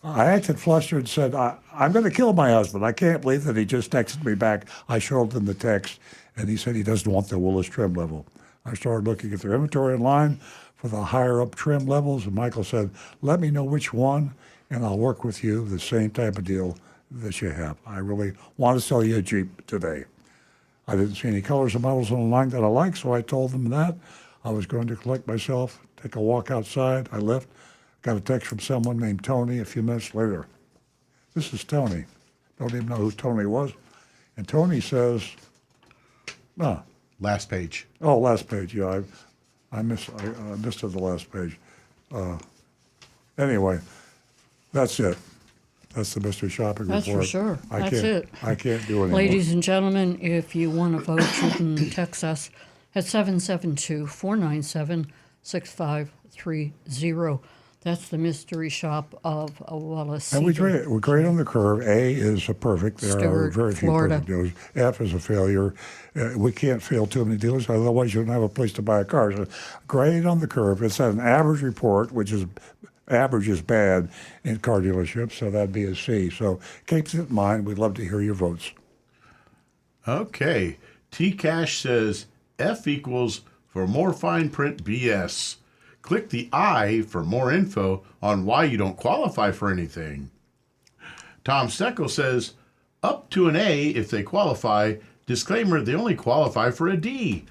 I acted flustered and said, I'm going to kill my husband. I can't believe that he just texted me back. I showed him the text, and he said he doesn't want the Willis trim level. I started looking at their inventory online for the higher-up trim levels, and Michael said, "Let me know which one, and I'll work with you, the same type of deal that you have. I really want to sell you a Jeep today." I didn't see any colors and models on the line that I liked, so I told them that. I was going to collect myself, take a walk outside. I left, got a text from someone named Tony a few minutes later. This is Tony. Don't even know who Tony was. And Tony says, no. Last page. Oh, last page. Yeah, I missed it the last page. Anyway, that's it. That's the mystery shopping That's report. for sure. I That's it. I can't do it anymore. Ladies and gentlemen, if you want to vote, you can text us at 772-497-6530. That's the mystery shop of Wallace. And we're great on the curve. A is a perfect. There are Stewart, very few Florida. perfect dealers. F is a failure. We can't fail too many dealers, otherwise you don't have a place to buy a car. So great on the curve. It's an average report, which is average is bad in car dealerships, so that'd be a C. So keep it in mind. We'd love to hear your votes. Okay. T Cash says F equals for more fine print BS. Click the I for more info on why you don't qualify for anything. Tom Steckel says up to an A if they qualify. Disclaimer, they only qualify for a D.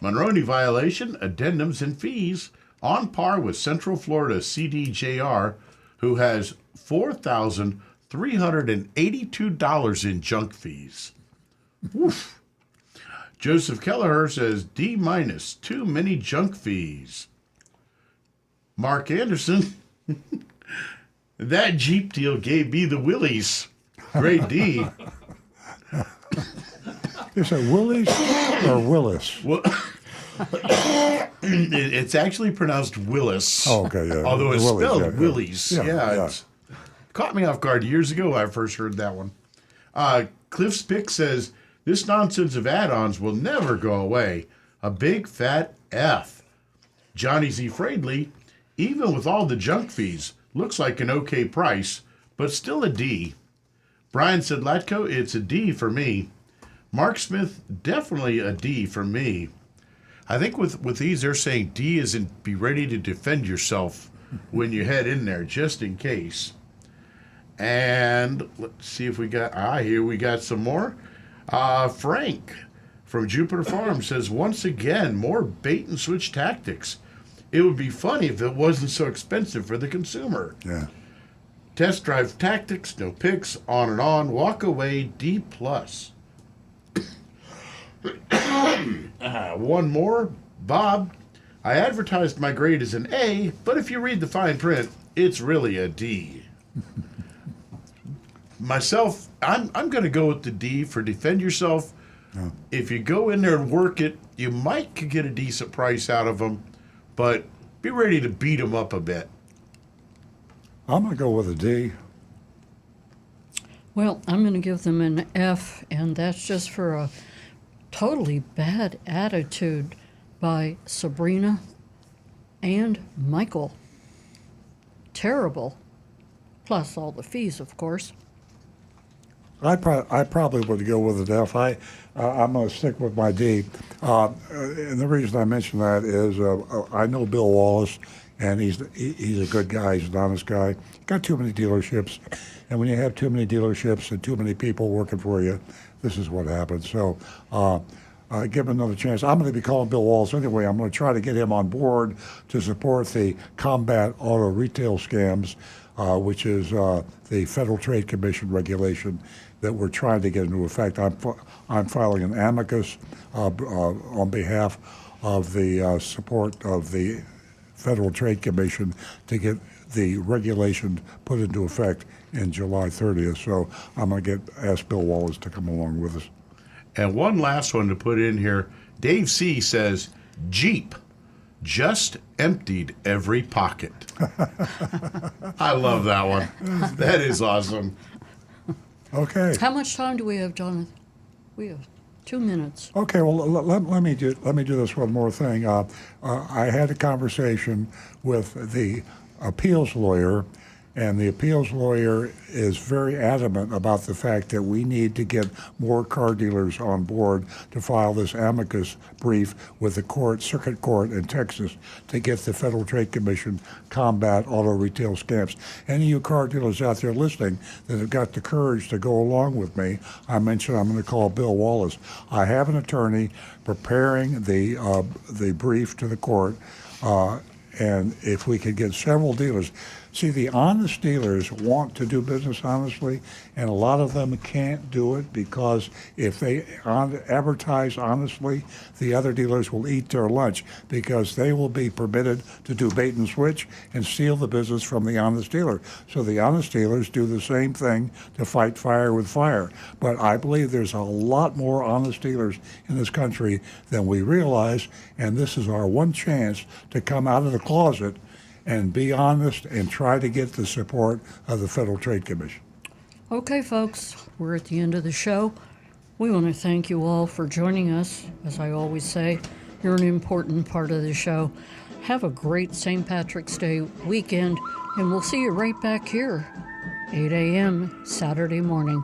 Monroney violation, addendums, and fees on par with Central Florida CDJR, who has $4,382 in junk fees. Woof. Joseph Kelleher says D minus, too many junk fees. Mark Anderson, that Jeep deal gave me the willies. Great D. Is it Willis or Willis? Well, it's actually pronounced Willis. Oh, okay, yeah. Although it's Willis, spelled yeah. Willies. Yeah. It's caught me off guard years ago when I first heard that one. Cliff's Pick says, this nonsense of add-ons will never go away. A big fat F. Johnny Z. Fradley, even with all the junk fees, looks like an okay price, but still a D. Brian Sedlatko, it's a D for me. Mark Smith, definitely a D for me. I think with these, they're saying D is in be ready to defend yourself when you head in there, just in case. And let's see if we got, here we got some more. Frank from Jupiter Farm says, once again, more bait and switch tactics. It would be funny if it wasn't so expensive for the consumer. Yeah. Test drive tactics, no picks, on and on. Walk away, D+. One more. Bob, I advertised my grade as an A, but if you read the fine print, it's really a D. Myself, I'm going to go with the D for defend yourself. Yeah. If you go in there and work it, you might could get a decent price out of them, but be ready to beat them up a bit. I'm going to go with a D. Well, I'm going to give them an F, and that's just for a totally bad attitude by Sabrina and Michael. Terrible. Plus all the fees, of course. I probably would go with an F. I'm going to stick with my D. And the reason I mention that is I know Bill Wallace, and he's a good guy. He's an honest guy. Got too many dealerships, and when you have too many dealerships and too many people working for you, this is what happens. So give him another chance. I'm going to be calling Bill Wallace anyway. I'm going to try to get him on board to support the Combat Auto Retail Scams, which is the Federal Trade Commission regulation that we're trying to get into effect. I'm filing an amicus on behalf of the support of the Federal Trade Commission to get the regulation put into effect in July 30th. So I'm going to ask Bill Wallace to come along with us. And one last one to put in here. Dave C. says, Jeep just emptied every pocket. I love that one. That is awesome. Okay. How much time do we have, Jonathan? We have 2 minutes. Okay, well, let me do this one more thing. I had a conversation with the appeals lawyer, And the appeals lawyer is very adamant about the fact that we need to get more car dealers on board to file this amicus brief with the circuit court in Texas to get the Federal Trade Commission combat auto retail scams. Any of you car dealers out there listening that have got the courage to go along with me, I mentioned I'm going to call Bill Wallace. I have an attorney preparing the brief to the court, and if we could get several dealers. See, the honest dealers want to do business honestly, and a lot of them can't do it because if they advertise honestly, the other dealers will eat their lunch because they will be permitted to do bait and switch and steal the business from the honest dealer. So the honest dealers do the same thing to fight fire with fire. But I believe there's a lot more honest dealers in this country than we realize, and this is our one chance to come out of the closet and be honest and try to get the support of the Federal Trade Commission. Okay, folks, we're at the end of the show. We want to thank you all for joining us. As I always say, you're an important part of the show. Have a great St. Patrick's Day weekend, and we'll see you right back here, 8 a.m. Saturday morning.